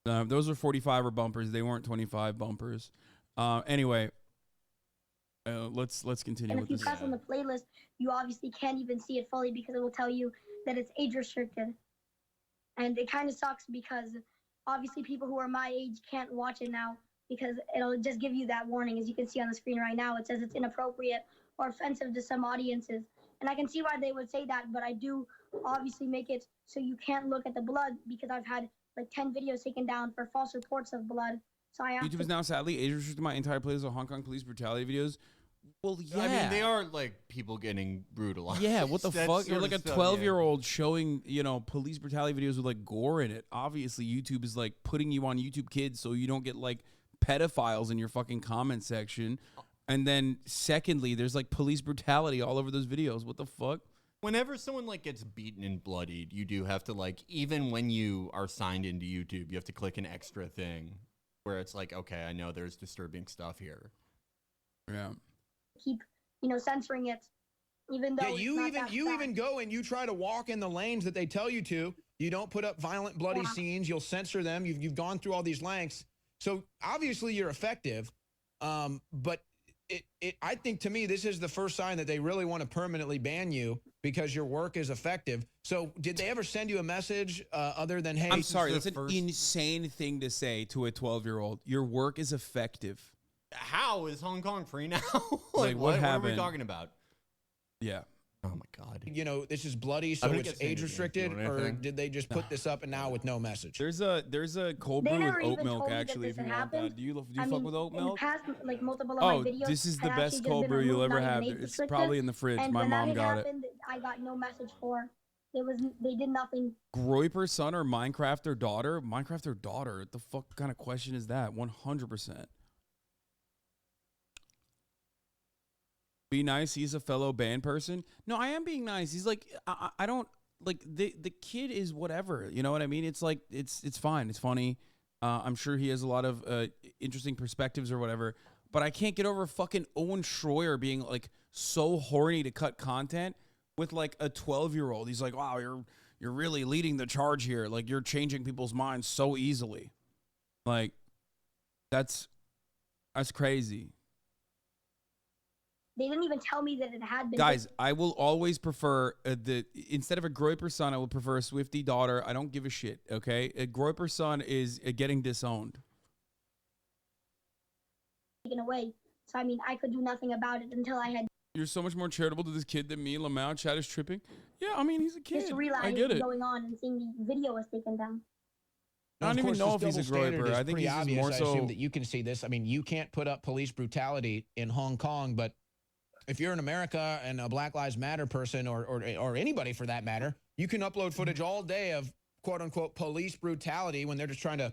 Those were 45er bumpers. They weren't 25 bumpers. Anyway, let's continue. And with if you this. press on the playlist, you obviously can't even see it fully because it will tell you that it's age restricted. And it kind of sucks because obviously people who are my age can't watch it now because it'll just give you that warning. As you can see on the screen right now, it says it's inappropriate or offensive to some audiences. And I can see why they would say that, but I do obviously make it so you can't look at the blood because I've had like 10 videos taken down for false reports of blood. So YouTube is now sadly age restricted my entire playlist of Hong Kong police brutality videos. Well, yeah. I mean, they are like people getting brutalized. Yeah, what the fuck? You're like a 12-year-old showing, police brutality videos with like gore in it. Obviously, YouTube is like putting you on YouTube Kids so you don't get like pedophiles in your fucking comment section. And then secondly, there's like police brutality all over those videos. What the fuck? Whenever someone like gets beaten and bloodied, you do have to like, even when you are signed into YouTube, you have to click an extra thing where it's like, okay, I know there's disturbing stuff here. Yeah. Keep, censoring it, even though you even go and you try to walk in the lanes that they tell you to. You don't put up violent, bloody scenes. You'll censor them. You've gone through all these lengths. So obviously you're effective, but I think to me this is the first sign that they really want to permanently ban you because your work is effective. So did they ever send you a message other than, hey, I'm sorry, that's an insane thing to say to a 12-year-old. Your work is effective. How is Hong Kong free now? like what happened? What are we talking about? Yeah. Oh my God. This is bloody, so it's age restricted, or did they just put this up and now with no message? There's a cold brew with oat milk actually. If you want that, do you fuck with oat milk? In the past, like multiple of my videos, this is the best cold brew you'll ever have. It's probably in the fridge. My mom got it. I got no message for. They did nothing. Groiper son or Minecraft or daughter? Minecraft or daughter? What the fuck kind of question is that? 100%. Be nice. He's a fellow band person. No, I am being nice. He's like, I don't like the kid is whatever. You know what I mean? It's like it's fine. It's funny. I'm sure he has a lot of interesting perspectives or whatever. but I can't get over fucking Owen Schroyer being like so horny to cut content with like a 12-year-old. He's like, wow, you're really leading the charge here. Like, you're changing people's minds so easily. Like, that's crazy. They didn't even tell me that it had been. Guys, I will always prefer instead of a Groyper son, I will prefer a Swiftie daughter. I don't give a shit, okay? A Groyper son is getting disowned. Taken away. So, I mean, I could do nothing about it until I had. You're so much more charitable to this kid than me. Lamau, Chad is tripping. Yeah, I mean, he's a kid. Just I realizing get what's it. going on and seeing the video was taken down. I don't even know if he's a Groyper. I think pretty he's just obvious. more I so. assume that you can see this. I mean, you can't put up police brutality in Hong Kong, but if you're in America and a Black Lives Matter person or anybody for that matter, you can upload footage all day of quote unquote police brutality when they're just trying to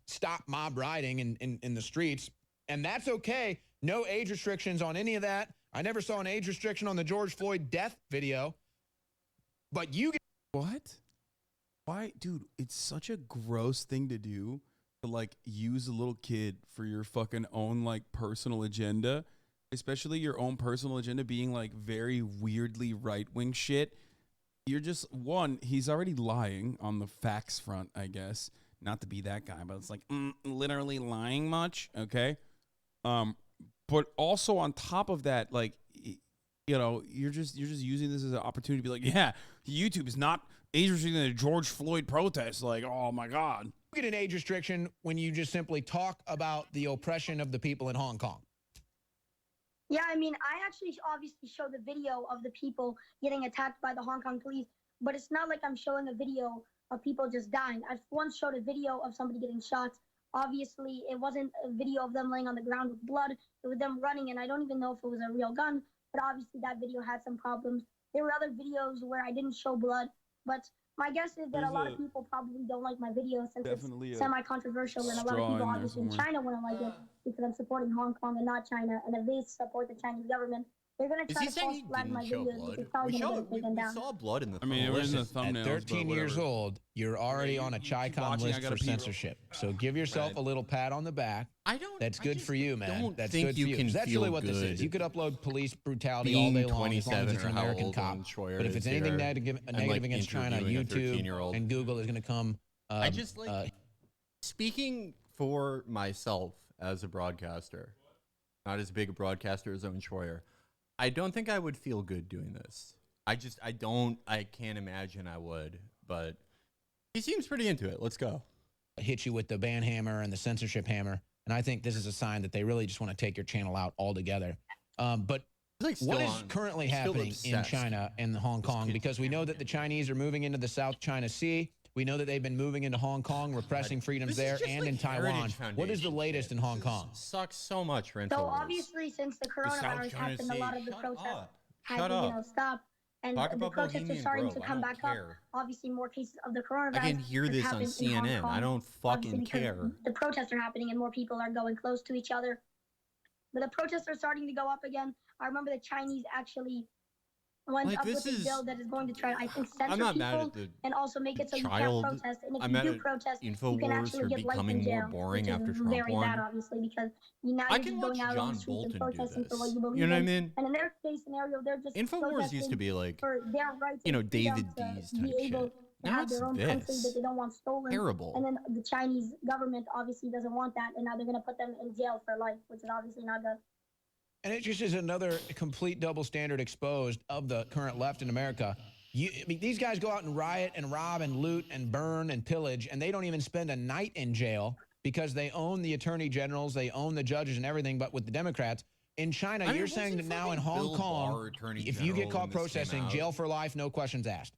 stop mob rioting in the streets. And that's okay. No age restrictions on any of that. I never saw an age restriction on the George Floyd death video. But you get what? Why, dude, it's such a gross thing to do to like use a little kid for your fucking own like personal agenda, especially your own personal agenda being like very weirdly right-wing shit. You're just he's already lying on the facts front, I guess. Not to be that guy, but it's like literally lying much, okay? But also on top of that, like, you know, you're just using this as an opportunity to be like, yeah, YouTube is not age restricting the George Floyd protest. Like, oh my God. You get an age restriction when you just simply talk about the oppression of the people in Hong Kong. Yeah, I mean, I actually obviously show the video of the people getting attacked by the Hong Kong police, but it's not like I'm showing a video of people just dying. I once showed a video of somebody getting shot. Obviously, it wasn't a video of them laying on the ground with blood. It was them running, and I don't even know if it was a real gun, but obviously that video had some problems. There were other videos where I didn't show blood, but my guess is that a lot of people probably don't like my videos since it's semi-controversial, and a lot of people obviously in China wouldn't like it because I'm supporting Hong Kong and not China, and if they support the Chinese government, they're going to try to false flag my videos, which is probably going to get taken down. We saw blood in the I mean, it was in the thumbnails. At 13 years old, you're already on a Chi-Con list for censorship. So give yourself a little pat on the back. That's good for you, man. That's good for you. That's really what this is. You could upload police brutality all day long as long as it's an American cop. But if it's anything negative against China, YouTube and Google is going to come. I just like speaking for myself as a broadcaster, not as big a broadcaster as Owen Schroyer. I don't think I would feel good doing this. I can't imagine I would, but he seems pretty into it. Let's go. Hit you with the ban hammer and the censorship hammer. And I think this is a sign that they really just want to take your channel out altogether. But like what is currently happening in China and Hong Kong? Because we know that the Chinese are moving into the South China Sea. We know that they've been moving into Hong Kong, repressing freedoms there and in Taiwan. What is the latest in Hong Kong? Sucks so much, So obviously, since the coronavirus happened, a lot of the protests had to stopped, and the protests are starting to come back up. Obviously, more cases of the coronavirus. I can hear this on CNN. I don't fucking care. The protests are happening, and more people are going close to each other. But the protests are starting to go up again. I remember the Chinese actually went up with a bill that is going to try, I think, censor people and also make it so you can't protest. And if you do protest, you can actually get life in jail, which is very bad, obviously, because now you're just going out on the streets and protesting for what you believe in. You know what I mean? And in their case scenario, they're just InfoWars used to be like, for their rights David D's type shit. Now have their own country that they don't want stolen. Terrible. And then the Chinese government obviously doesn't want that, and now they're going to put them in jail for life, which is obviously not good. And it just is another complete double standard exposed of the current left in America. I mean, these guys go out and riot and rob and loot and burn and pillage, and they don't even spend a night in jail because they own the attorney generals, they own the judges and everything, but with the Democrats. In China, you're saying that now in Hong Kong, if you get caught protesting, jail for life, no questions asked.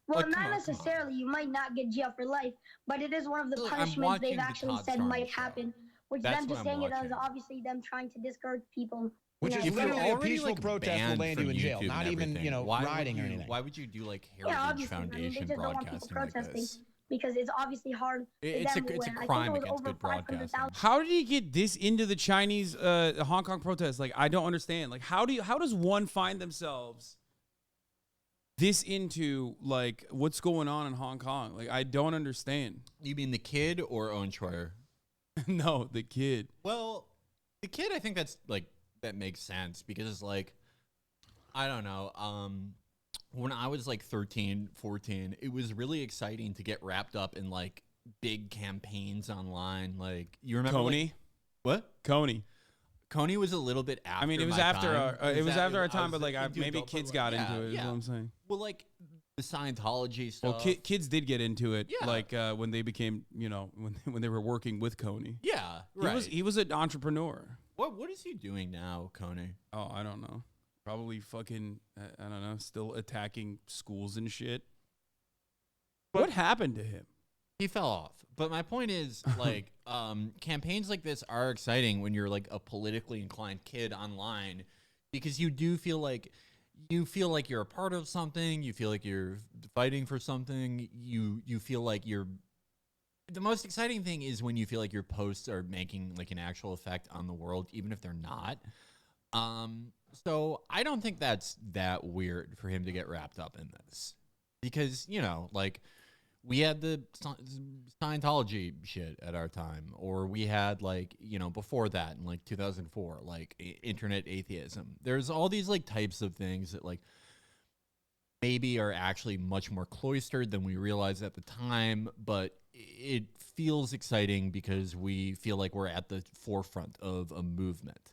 Well, not necessarily. You might not get jail for life, but it is one of the punishments they've actually said might happen. Which them just saying it is obviously them trying to discourage people. Which is literally a peaceful protest will land you in jail, not even, rioting or anything. Why would you do like Heritage Foundation broadcasting like this? Because it's obviously hard. It's a crime against good broadcasting. How did he get this into the Chinese Hong Kong protests? Like, I don't understand. Like, how does one find themselves this into like what's going on in Hong Kong? Like, I don't understand. You mean the kid or Owen Schroyer? No, the kid. Well, The kid, I think that's like that makes sense because like I don't know. When I was like 13, 14, it was really exciting to get wrapped up in like big campaigns online. Like you remember Coney? Like, what? Coney was a little bit after. I mean, it was my after time. our, it was after our time, was but like into maybe adult kids film. got Yeah, into it. Is yeah. what I'm saying. Well, like the Scientology stuff. Well, kids did get into it, Yeah. like when they became, when they were working with Coney. Yeah, right. He was an entrepreneur. What is he doing now, Coney? Oh, I don't know. Probably fucking, I don't know, still attacking schools and shit. What happened to him? He fell off. But my point is, like, campaigns like this are exciting when you're like a politically inclined kid online, because you do feel like you're a part of something. You feel like you're fighting for something. You feel like you're. The most exciting thing is when you feel like your posts are making like an actual effect on the world, even if they're not. So I don't think that's that weird for him to get wrapped up in this, because like. We had the Scientology shit at our time, or we had like, before that in like 2004, like internet atheism. There's all these like types of things that like maybe are actually much more cloistered than we realized at the time, but it feels exciting because we feel like we're at the forefront of a movement.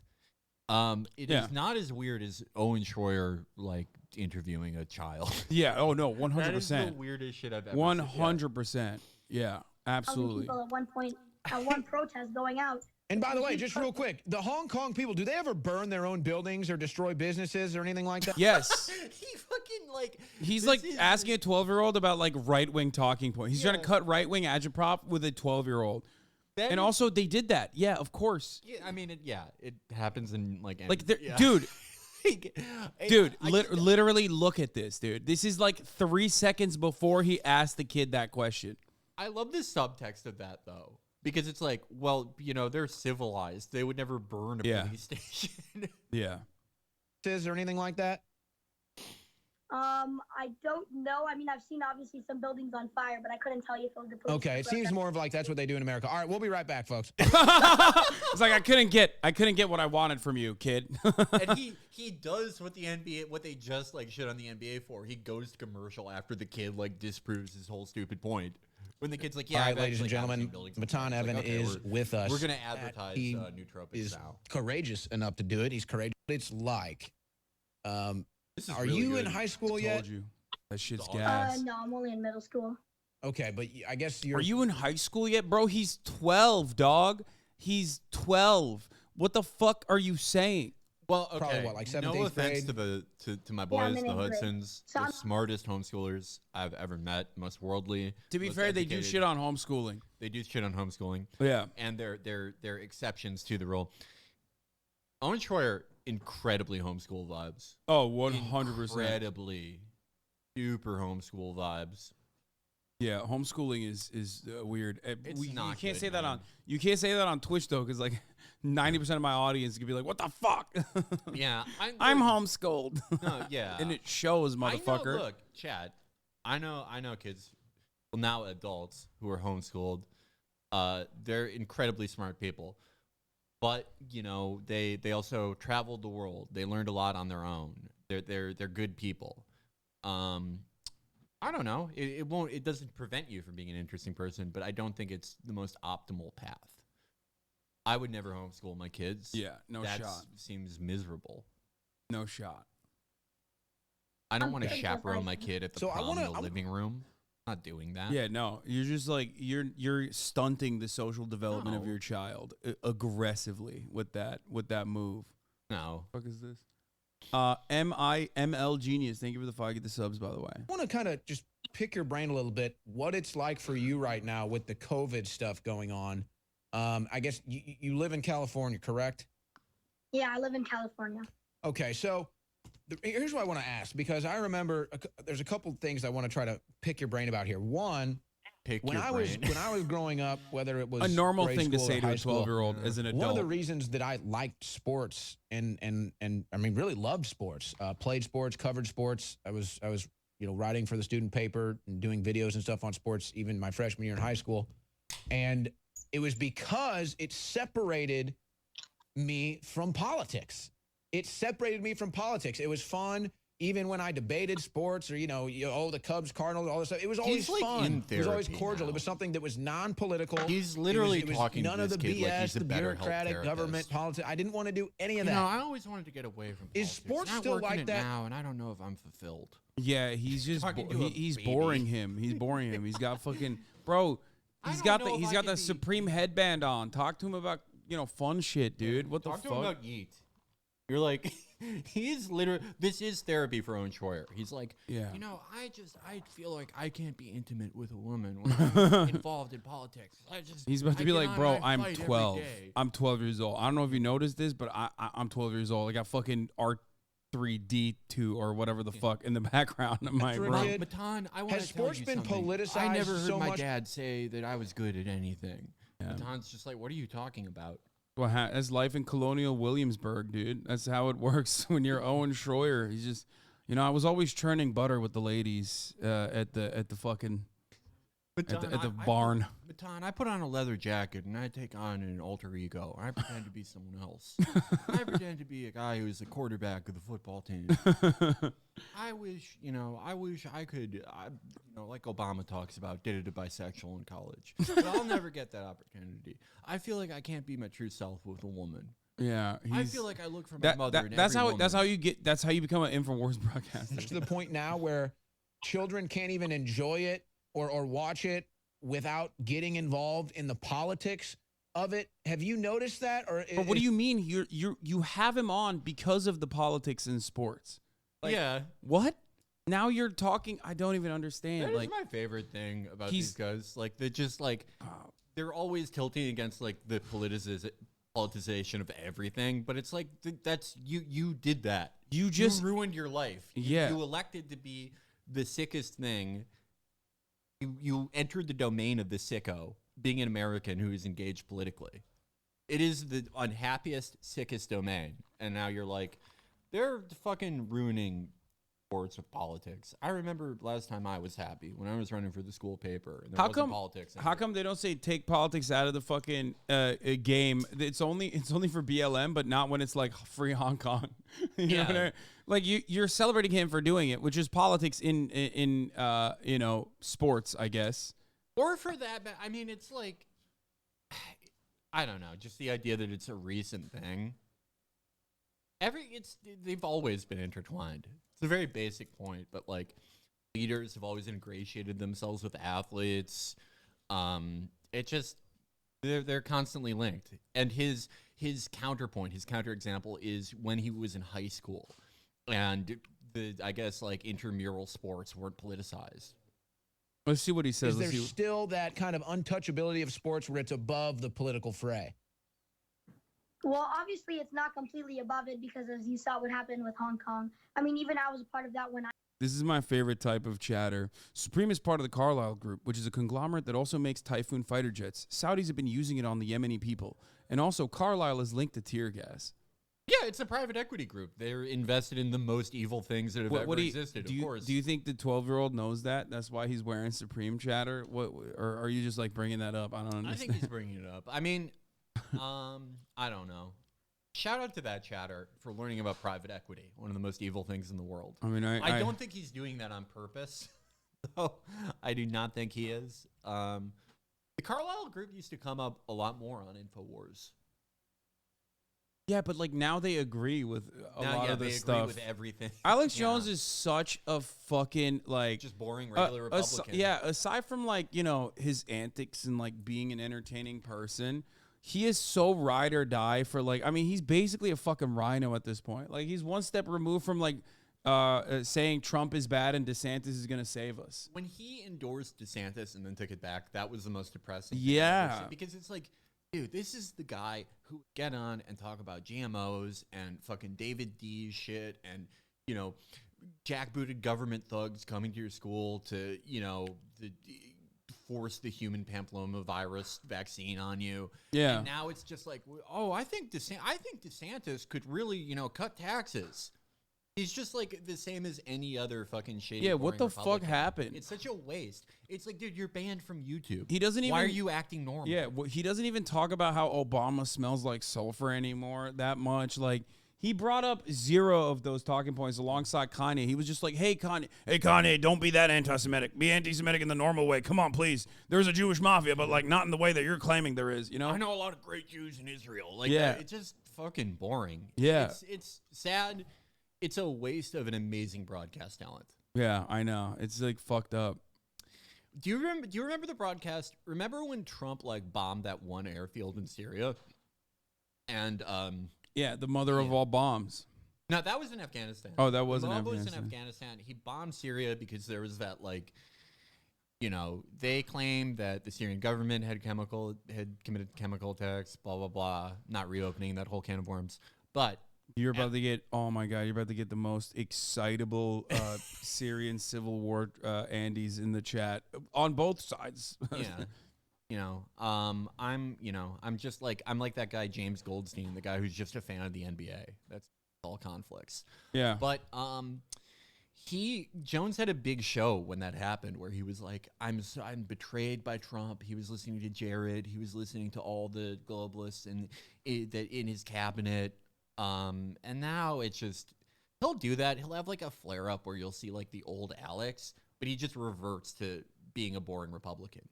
It is not as weird as Owen Schroyer like interviewing a child. Yeah. Oh no. 100%. That is the weirdest shit I've ever 100%. Yeah. Absolutely. People at one protest going out. And by the way, just real quick, the Hong Kong people, do they ever burn their own buildings or destroy businesses or anything like that? Yes. He fucking like. He's like asking a 12-year-old about like right-wing talking points. He's trying to cut right-wing agitprop with a 12-year-old. And also, they did that. Yeah, of course. Yeah, I mean, it happens in like. Dude. Dude, literally look at this, dude. This is like 3 seconds before he asked the kid that question. I love the subtext of that, though, because it's like, well, they're civilized. They would never burn a police station. Yeah. Is there anything like that? I don't know. I mean, I've seen obviously some buildings on fire, but I couldn't tell you if it was the police. Okay, it seems more of like that's what they do in America. All right, we'll be right back, folks. It's like I couldn't get what I wanted from you, kid. And he does what the NBA, what they just like shit on the NBA for. He goes to commercial after the kid like disproves his whole stupid point. When the kid's like, yeah, all right, ladies and gentlemen, Matan Evan is with us. We're gonna advertise nootropics now. Courageous enough to do it. He's courageous. It's like, are really you good. in high school yet? Told you. That shit's gas. No, I'm only in middle school. Okay, but I guess you're. Are you in high school yet, bro? He's 12, dog. He's 12. What the fuck are you saying? Well, okay. Probably what, like 7th, no 8th offense grade? to my Yeah, I'm boys, in the 8th grade. Hudsons, So the I'm- smartest homeschoolers I've ever met, most worldly. To be most fair, they do educated. shit on homeschooling. They do shit on homeschooling. Yeah. And they're exceptions to the rule. Owen Schroyer, incredibly homeschool vibes. Oh, 100%. Incredibly super homeschool vibes. Yeah, homeschooling is weird. It's you not can't good, say that man. on Twitch though, because like 90% of my audience could be like, "What the fuck?" Yeah, I'm homeschooled. No, yeah, and it shows, motherfucker. I know, look, Chad. I know kids, well now adults who are homeschooled. They're incredibly smart people, but they also traveled the world. They learned a lot on their own. They're good people. I don't know. It doesn't prevent you from being an interesting person, but I don't think it's the most optimal path. I would never homeschool my kids. Yeah, no that shot. Seems miserable. No shot. I don't want to chaperone my kid at the So I prom wanna- in the living room. I'm not doing that. Yeah, no. You're just like you're stunting the social development of No. your child aggressively with that move. No. What the fuck is this? MIML Genius. Thank you for the 5. Get the subs, by the way. I want to kind of just pick your brain a little bit, what it's like for you right now with the COVID stuff going on. I guess you live in California, correct? Yeah, I live in California. Okay, so here's what I want to ask, because I remember there's a couple things I want to try to pick your brain about here. One, when I was growing up, whether it was A normal grade thing to school say or to a high school, 12-year-old as an one adult. of the reasons that I liked sports and I mean really loved sports, played sports, covered sports. I was writing for the student paper and doing videos and stuff on sports even my freshman year in high school, and it was because it separated me from politics. It separated me from politics. It was fun. Even when I debated sports or, the Cubs, Cardinals, all this stuff, it was always fun. It was always cordial. It was something that was non-political. He's literally it was talking none to of this the kid BS, like he's a the better bureaucratic health government therapist. politics. I didn't want to do any of that. I always wanted to get away from politics. Is sports I'm still working like it that now, and I don't know if I'm fulfilled. Yeah, he's just Talking to a he's baby. boring him. He's boring him. He's got fucking bro. He's got the Supreme headband on. Talk to him about fun shit, dude. What the fuck? Talk to him about Yeet. You're like, he's literally, this is therapy for Owen Schroyer. He's like, yeah. I feel like I can't be intimate with a woman when I'm involved in politics. He's about to be like, bro, I'm 12. I'm 12 years old. I don't know if you noticed this, but I'm 12 years old. I got fucking R3D2 or whatever the fuck in the background of my room. Matan, I want has to tell sports you been something. politicized I never heard so my much? dad say that I was good at anything. Yeah. Matan's just like, what are you talking about? Well, that's life in colonial Williamsburg, dude. That's how it works when you're Owen Schroyer. He's just, I was always churning butter with the ladies at the fucking at the barn. Matan, I put on a leather jacket and I take on an alter ego. I pretend to be someone else. I pretend to be a guy who's the quarterback of the football team. I wish I could, like Obama talks about, dated a bisexual in college. But I'll never get that opportunity. I feel like I can't be my true self with a woman. Yeah, I feel like I look for my mother. That's how you become an InfoWars broadcaster. It's to the point now where children can't even enjoy it or watch it without getting involved in the politics of it. Have you noticed that? But what do you mean? You have him on because of the politics in sports. Like, yeah. What? Now you're talking. I don't even understand. That is my favorite thing about these guys. Like they're always tilting against like the politicization of everything. But it's like that's you did that. You ruined your life. Yeah. You elected to be the sickest thing. You entered the domain of the sicko, being an American who is engaged politically. It is the unhappiest, sickest domain. And now you're like, they're fucking ruining sports with politics. I remember last time I was happy when I was running for the school paper. And there wasn't politics. How come they don't say take politics out of the fucking game? It's only for BLM, but not when it's like free Hong Kong. You know what I mean? Like you're celebrating him for doing it, which is politics in sports, I guess. Or for that, I mean, it's like, I don't know, just the idea that it's a recent thing. They've always been intertwined. It's a very basic point, but like leaders have always ingratiated themselves with athletes. They're constantly linked. And his counterpoint, his counterexample is when he was in high school and intramural sports weren't politicized. Let's see what he says. Is there still that kind of untouchability of sports where it's above the political fray? Well, obviously, it's not completely above it because, as you saw what happened with Hong Kong. I mean, even I was a part of that when I... This is my favorite type of chatter. Supreme is part of the Carlyle Group, which is a conglomerate that also makes Typhoon fighter jets. Saudis have been using it on the Yemeni people. And also, Carlyle is linked to tear gas. Yeah, it's a private equity group. They're invested in the most evil things that have ever existed, of course. Do you think the 12-year-old knows that? That's why he's wearing Supreme chatter? Or are you just like bringing that up? I don't understand. I think he's bringing it up. I mean... I don't know. Shout out to that chatter for learning about private equity, one of the most evil things in the world. I mean, I don't think he's doing that on purpose. though. I do not think he is. The Carlyle Group used to come up a lot more on InfoWars. Yeah, but like now they agree with a lot of this stuff. They agree with everything. Alex Jones is such a fucking like just boring regular Republican. Aside from like, you know, his antics and like being an entertaining person, he is so ride or die for like, I mean, he's basically a fucking rhino at this point. Like he's one step removed from like saying Trump is bad and DeSantis is going to save us. When he endorsed DeSantis and then took it back, that was the most depressing thing Yeah. because it's like, dude, this is the guy who would get on and talk about GMOs and fucking David D shit and, you know, jackbooted government thugs coming to your school to, you know, force the human papillomavirus vaccine on you. Yeah. And now it's just like, oh, I think DeSantis could really, you know, cut taxes. He's just like the same as any other fucking shady. Yeah, what the fuck Republican. happened? It's such a waste. It's like, dude, you're banned from YouTube. He doesn't even. Why are you acting normal? Yeah, well, he doesn't even talk about how Obama smells like sulfur anymore that much. Like, he brought up zero of those talking points alongside Kanye. He was just like, hey, Kanye, don't be that anti-Semitic. Be anti-Semitic in the normal way. Come on, please. There's a Jewish mafia, but like not in the way that you're claiming there is, you know? I know a lot of great Jews in Israel. Like, yeah. It's just fucking boring. Yeah. It's sad. It's a waste of an amazing broadcast talent. Yeah, I know. It's like fucked up. Do you remember the broadcast? Remember when Trump like bombed that one airfield in Syria? And yeah, the mother of all bombs. No, that was in Afghanistan. Oh, that was in Afghanistan. Afghanistan. Was in Afghanistan. He bombed Syria because there was that like, you know, they claimed that the Syrian government had committed chemical attacks. Blah blah blah. Not reopening that whole can of worms, but. You're about to get, oh my God, you're about to get the most excitable Syrian civil war Andes in the chat on both sides. Yeah. I'm just like, I'm like that guy, James Goldstein, the guy who's just a fan of the NBA. That's all conflicts. Yeah. But Jones had a big show when that happened where he was like, I'm betrayed by Trump. He was listening to Jared. He was listening to all the globalists and that in his cabinet. And now it's just, he'll do that. He'll have like a flare up where you'll see like the old Alex, but he just reverts to being a boring Republican.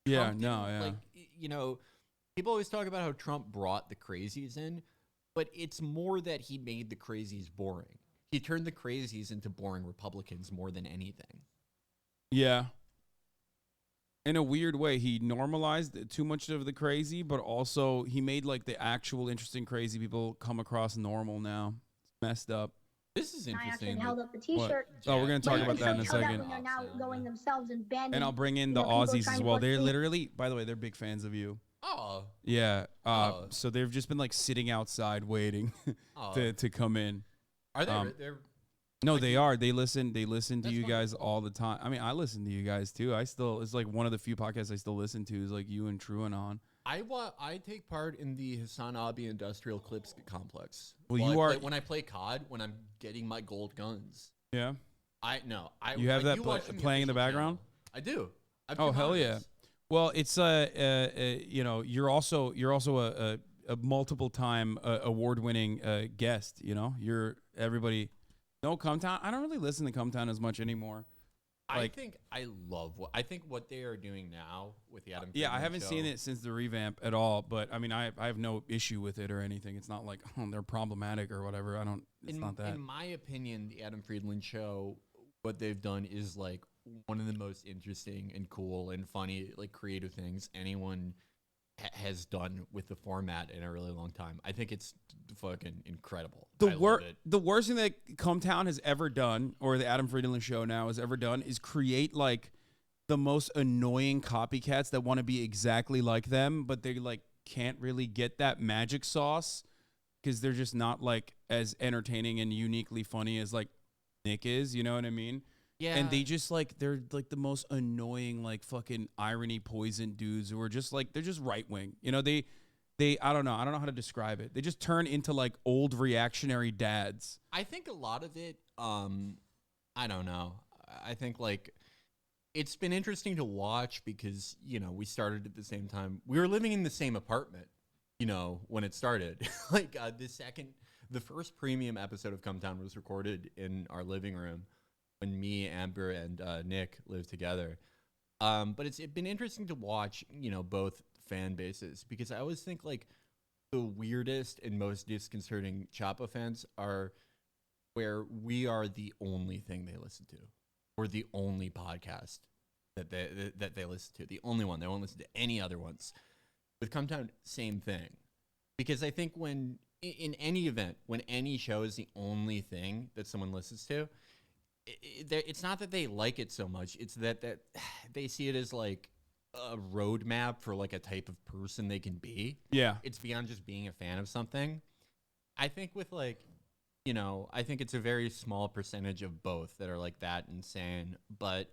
Yeah, no, yeah. Like, you know, people always talk about how Trump brought the crazies in, but it's more that he made the crazies boring. He turned the crazies into boring Republicans more than anything. Yeah. In a weird way, he normalized too much of the crazy, but also he made like the actual interesting crazy people come across normal now. It's messed up. This is interesting. I actually held up the T-shirt. Oh, we're gonna talk about that in a second. When they're now going themselves and banning. And I'll bring in the Aussies as well. They're literally, by the way, they're big fans of you. Oh. Yeah. So they've just been like sitting outside waiting to come in. Are they? They're no, they are. They listen to you guys all the time. I mean, I listen to you guys too. It's like one of the few podcasts I still listen to is like you and Truan on. I take part in the Hasan Abi Industrial Clips Complex. Well, you are when I play COD when I'm getting my gold guns. Yeah. You have that playing in the background? Channel. I do. Oh hell yeah! Well, it's you know, you're also a multiple time award-winning guest. You know, you're everybody. No, Cumtown. I don't really listen to Cumtown as much anymore. Like, I think what they are doing now with the Adam. Yeah, I haven't show, seen it since the revamp at all. But I mean, I have no issue with it or anything. It's not like they're problematic or whatever. It's not that. In my opinion, the Adam Friedland show, what they've done is like one of the most interesting and cool and funny, like creative things anyone has done with the format in a really long time. I think it's fucking incredible. The worst thing that Cumtown has ever done, or the Adam Friedland show now has ever done, is create like the most annoying copycats that want to be exactly like them, but they like can't really get that magic sauce because they're just not like as entertaining and uniquely funny as like Nick is. You know what I mean? Yeah. And they just like, they're like the most annoying, like fucking irony poison dudes who are just like, they're just right wing. You know, I don't know how to describe it. They just turn into like old reactionary dads. I think a lot of it, I don't know. I think like it's been interesting to watch because, you know, we started at the same time. We were living in the same apartment, you know, when it started. Like the first premium episode of Cumtown was recorded in our living room when me, Amber, and Nick lived together. But it's been interesting to watch, you know, both fan bases because I always think like the weirdest and most disconcerting Choppa fans are where we are the only thing they listen to, or the only podcast that they listen to, the only one. They won't listen to any other ones. With Cumtown, same thing. Because I think when in any event, when any show is the only thing that someone listens to, it's not that they like it so much. It's that they see it as like a roadmap for like a type of person they can be. Yeah. It's beyond just being a fan of something. I think with like, you know, I think it's a very small percentage of both that are like that insane. But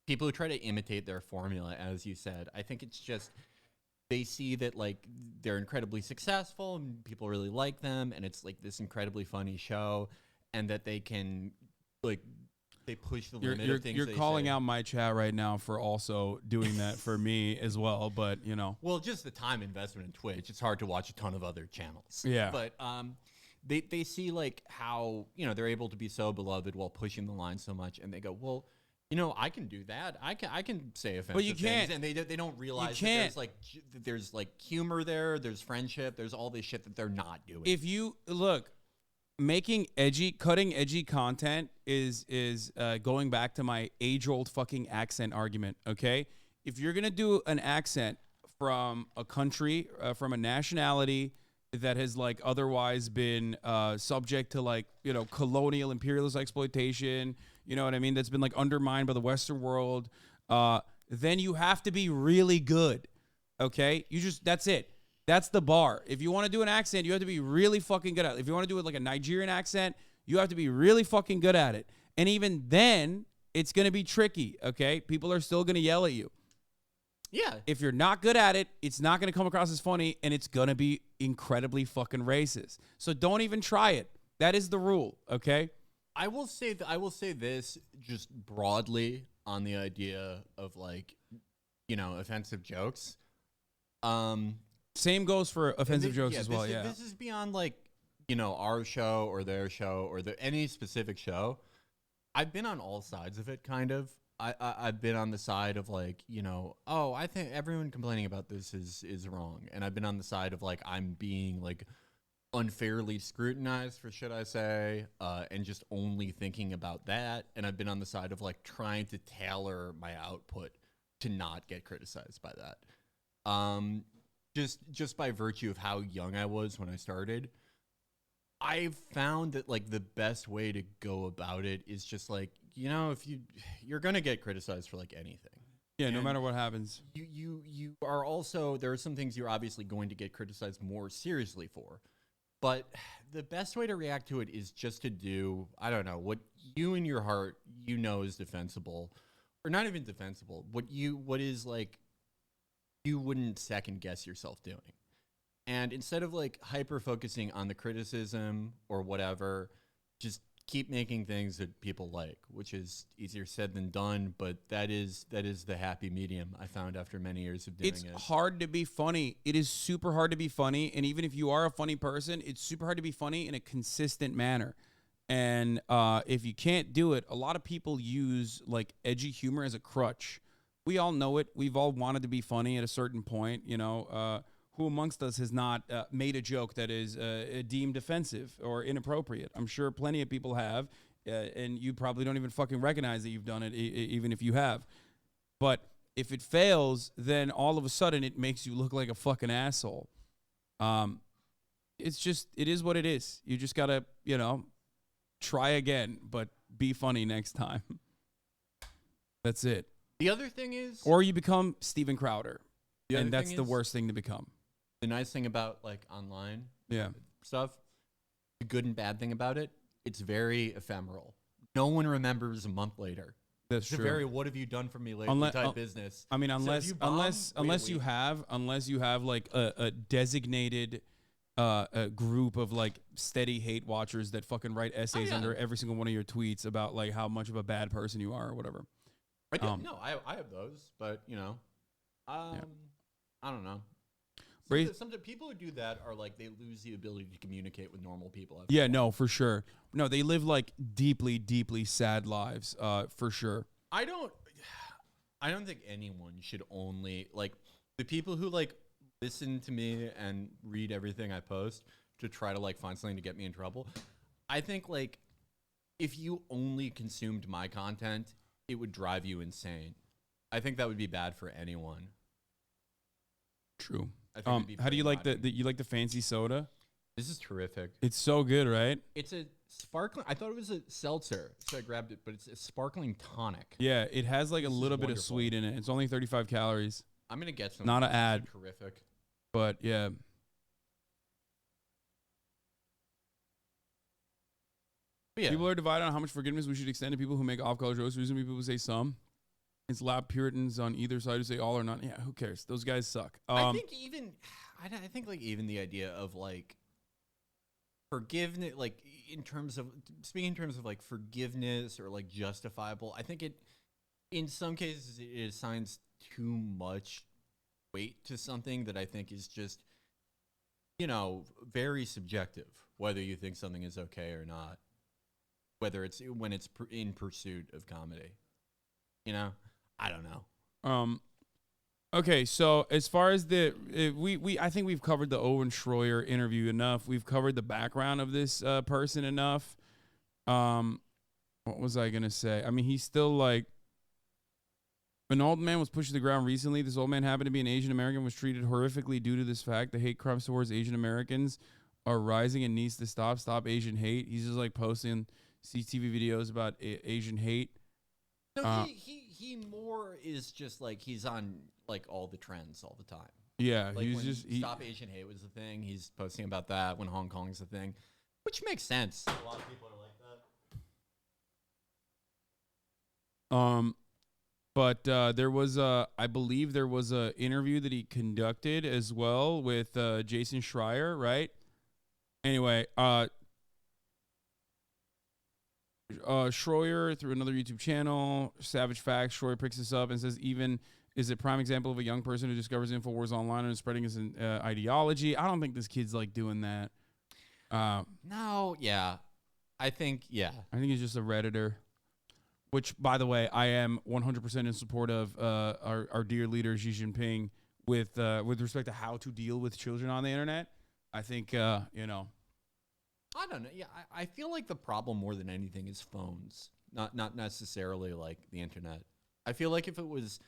people who try to imitate their formula, as you said, I think it's just they see that like they're incredibly successful and people really like them and it's like this incredibly funny show. and that they can like they push the limit of things. You're calling out my chat right now for also doing that for me as well, but you know. Well, just the time investment in Twitch. It's hard to watch a ton of other channels. Yeah. But they see like how, you know, they're able to be so beloved while pushing the line so much, and they go, well, you know, I can do that. I can say offensive but you can't. things, and they don't realize that there's like humor there, there's friendship, there's all this shit that they're not doing. If you look, cutting edgy content is going back to my age-old fucking accent argument, okay? If you're going to do an accent from a country, from a nationality that has like otherwise been subject to like, you know, colonial imperialist exploitation, you know what I mean? That's been like undermined by the Western world, then you have to be really good, okay? That's it. That's the bar. If you want to do an accent, you have to be really fucking good at it. If you want to do it like a Nigerian accent, you have to be really fucking good at it. And even then, it's going to be tricky, okay? People are still going to yell at you. Yeah. If you're not good at it, it's not going to come across as funny, and it's going to be incredibly fucking racist. So don't even try it. That is the rule, okay? I will say this just broadly on the idea of like, you know, offensive jokes. Same goes for offensive jokes as well. This is beyond like, you know, our show or their show or any specific show. I've been on all sides of it, kind of. I've been on the side of like, you know, oh, I think everyone complaining about this is wrong, and I've been on the side of like I'm being like unfairly scrutinized for shit I say, and just only thinking about that. And I've been on the side of like trying to tailor my output to not get criticized by that. Just by virtue of how young I was when I started, I've found that like the best way to go about it is just like, you know, if you're gonna get criticized for like anything. Yeah, and no matter what happens. You are also, there are some things you're obviously going to get criticized more seriously for. But the best way to react to it is just to do, I don't know, what you in your heart you know is defensible, or not even defensible. What is like you wouldn't second guess yourself doing. And instead of like hyper focusing on the criticism or whatever, just keep making things that people like, which is easier said than done, but that is the happy medium I found after many years of doing it. It's hard to be funny. It is super hard to be funny, and even if you are a funny person, it's super hard to be funny in a consistent manner. And if you can't do it, a lot of people use like edgy humor as a crutch. We all know it. We've all wanted to be funny at a certain point, you know. Who amongst us has not made a joke that is deemed offensive or inappropriate? I'm sure plenty of people have, and you probably don't even fucking recognize that you've done it, even if you have. But if it fails, then all of a sudden it makes you look like a fucking asshole. It is what it is. You just gotta, you know, try again, but be funny next time. That's it. The other thing is, or you become Steven Crowder, and that's the worst thing to become. The nice thing about like online stuff, the good and bad thing about it, it's very ephemeral. No one remembers a month later. That's it's true. a very "what have you done for me lately" type business. I mean, unless you have like a designated a group of like steady hate watchers that fucking write essays under every single one of your tweets about like how much of a bad person you are or whatever. I do. I have those, but you know, I don't know. Some people who do that are like, they lose the ability to communicate with normal people. Yeah, no, for sure. No, they live like deeply, deeply sad lives, for sure. I don't think anyone should only like the people who like listen to me and read everything I post to try to like find something to get me in trouble. I think like if you only consumed my content, it would drive you insane. I think that would be bad for anyone. True. How do you like you like the fancy soda? This is terrific. It's so good, right? It's a sparkling. I thought it was a seltzer, so I grabbed it, but it's a sparkling tonic. Yeah, it has like a little bit of sweet in it. It's only 35 calories. I'm gonna get some. Not an ad. Terrific. But yeah. People are divided on how much forgiveness we should extend to people who make off-color jokes. Recently, people say some. It's lab Puritans on either side who say all or none. Yeah, who cares? Those guys suck. I think like even the idea of like forgiveness, like in terms of like forgiveness or like justifiable, I think it, in some cases, it assigns too much weight to something that I think is just, very subjective, whether you think something is okay or not, whether it's when it's in pursuit of comedy, I don't know. Okay, so as far as I think we've covered the Owen Schroyer interview enough. We've covered the background of this person enough. What was I gonna say? I mean, he's still like, an old man was pushed to the ground recently. This old man happened to be an Asian American, was treated horrifically due to this fact. The hate crimes towards Asian Americans are rising and needs to stop. Stop Asian hate. He's just like posting CTV videos about Asian hate. No, he more is just like he's on like all the trends all the time. Yeah, like he's just Stop Asian Hate was the thing. He's posting about that when Hong Kong's the thing, which makes sense. A lot of people are like that. But there was I believe there was a interview that he conducted as well with Jason Schreier, right? Anyway, Schroyer through another YouTube channel, Savage Facts. Schroyer picks this up and says, even is a prime example of a young person who discovers InfoWars online and is spreading his ideology. I don't think this kid's like doing that. No, yeah. I think he's just a Redditor. Which, by the way, I am 100% in support of our dear leader Xi Jinping with respect to how to deal with children on the internet. I think I don't know. Yeah, I feel like the problem more than anything is phones, not necessarily like the internet. I feel like if it was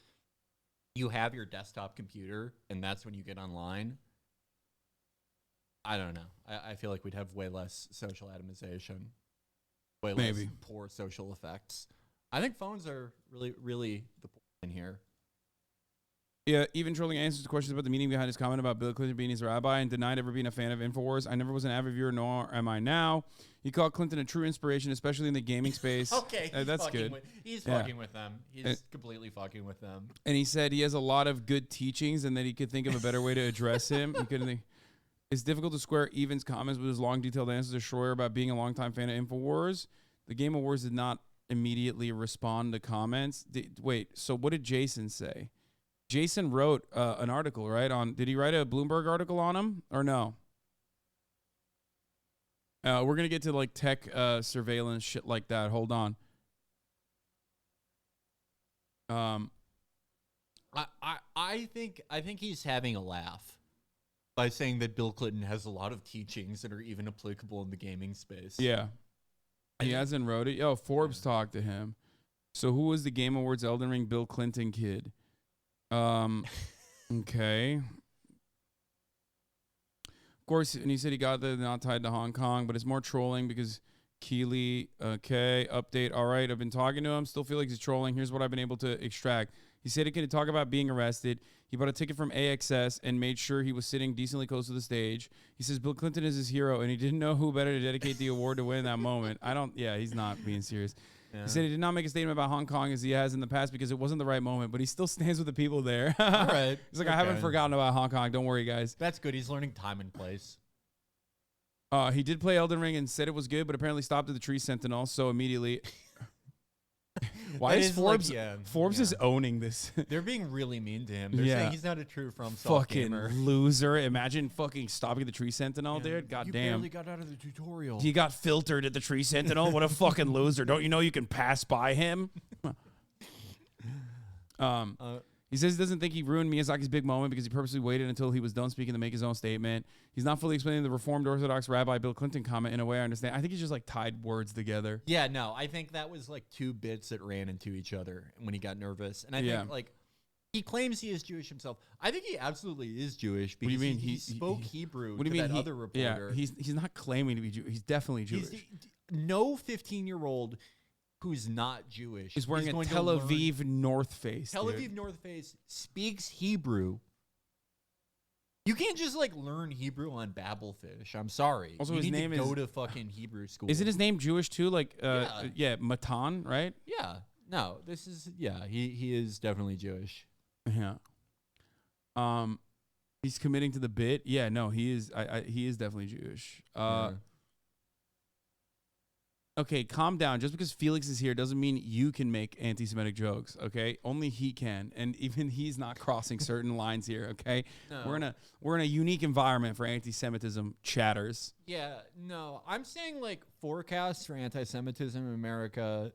you have your desktop computer and that's when you get online, I don't know. I feel like we'd have way less social atomization, way less poor social effects. I think phones are really, really the point in here. Yeah, even trolling answers to questions about the meaning behind his comment about Bill Clinton being his rabbi and denied ever being a fan of InfoWars. I never was an avid viewer, nor am I now. He called Clinton a true inspiration, especially in the gaming space. Okay, that's good. He's fucking with them. He's completely fucking with them. And he said he has a lot of good teachings and that he could think of a better way to address him. He couldn't think. It's difficult to square Evan's comments with his long, detailed answers to Schroyer about being a longtime fan of InfoWars. The Game Awards did not immediately respond to comments. Wait, so what did Jason say? Jason wrote an article, right? Did he write a Bloomberg article on him or no? We're going to get to like tech surveillance shit like that. Hold on. I think he's having a laugh by saying that Bill Clinton has a lot of teachings that are even applicable in the gaming space. Yeah. He hasn't wrote it. Yo, Forbes talked to him. So who was the Game Awards Elden Ring Bill Clinton kid? Okay. Of course, and he said he got the not tied to Hong Kong, but it's more trolling because Keeley, okay, update. All right, I've been talking to him. Still feel like he's trolling. Here's what I've been able to extract. He said he could talk about being arrested. He bought a ticket from AXS and made sure he was sitting decently close to the stage. He says Bill Clinton is his hero, and he didn't know who better to dedicate the award to win in that moment. He's not being serious. Yeah. He said he did not make a statement about Hong Kong as he has in the past because it wasn't the right moment, but he still stands with the people there. All right. He's like, I haven't forgotten about Hong Kong. Don't worry, guys. That's good. He's learning time and place. He did play Elden Ring and said it was good, but apparently stopped at the Tree Sentinel, so immediately... Why is Forbes? Forbes is owning this. They're being really mean to him. They're saying he's not a true FromSoft fucking gamer. Loser. Imagine fucking stopping at the Tree Sentinel, dude. God you damn. You barely got out of the tutorial. He got filtered at the Tree Sentinel. What a fucking loser. Don't you know you can pass by him? He says he doesn't think he ruined Miyazaki's big moment because he purposely waited until he was done speaking to make his own statement. He's not fully explaining the Reformed Orthodox Rabbi Bill Clinton comment in a way I understand. I think he just like tied words together. Yeah, no, I think that was like two bits that ran into each other when he got nervous. And I think like he claims he is Jewish himself. I think he absolutely is Jewish because what do you mean? he spoke Hebrew what do to you mean that other reporter. Yeah, he's not claiming to be Jewish. He's definitely Jewish. No 15-year-old who's not Jewish. He's wearing a Tel Aviv North Face. Tel Aviv North Face speaks Hebrew. You can't just like learn Hebrew on Babelfish. I'm sorry. Also, you his need name to go to fucking Hebrew school. Isn't his name Jewish too? Like, Matan, right? Yeah. No, this is He is definitely Jewish. Yeah. He's committing to the bit. Yeah. No, he is. He is definitely Jewish. Okay, calm down. Just because Felix is here doesn't mean you can make anti-Semitic jokes. Okay, only he can, and even he's not crossing certain lines here. Okay, No. we're in a unique environment for anti-Semitism chatters. Yeah, no, I'm saying like forecasts for anti-Semitism in America.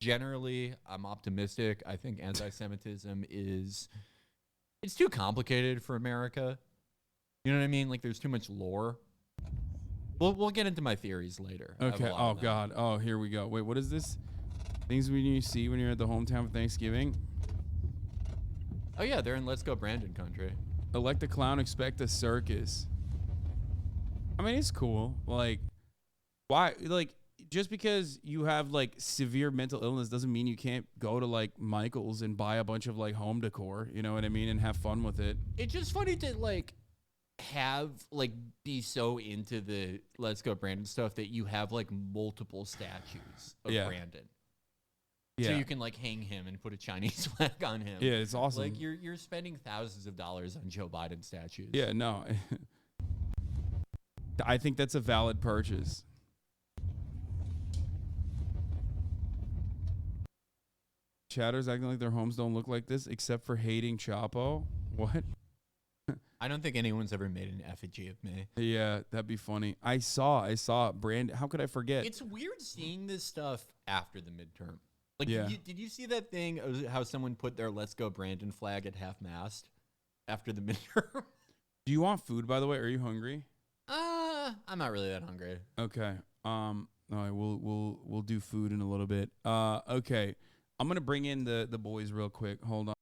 Generally, I'm optimistic. I think anti-Semitism it's too complicated for America. You know what I mean? Like there's too much lore. We'll get into my theories later. Okay. Oh God. Oh, here we go. Wait, what is this? Things when you see when you're at the hometown for Thanksgiving. Oh yeah, they're in Let's Go Brandon country. Elect a clown, expect a circus. I mean, it's cool. Like, why? Like, just because you have like severe mental illness doesn't mean you can't go to like Michael's and buy a bunch of like home decor. You know what I mean? And have fun with it. It's just funny to like be so into the Let's Go Brandon stuff that you have like multiple statues of Brandon. Yeah. So you can like hang him and put a Chinese flag on him. Yeah, it's awesome. Like you're spending thousands of dollars on Joe Biden statues. Yeah, no. I think that's a valid purchase. Chatters acting like their homes don't look like this except for hating Chapo. What? I don't think anyone's ever made an effigy of me. Yeah, that'd be funny. I saw Brandon. How could I forget? It's weird seeing this stuff after the midterm. Like, yeah. Did you see that thing of how someone put their Let's Go Brandon flag at half-mast after the midterm? Do you want food, by the way? Are you hungry? I'm not really that hungry. Okay. All right, we'll do food in a little bit. Okay. I'm gonna bring in the boys real quick. Hold on.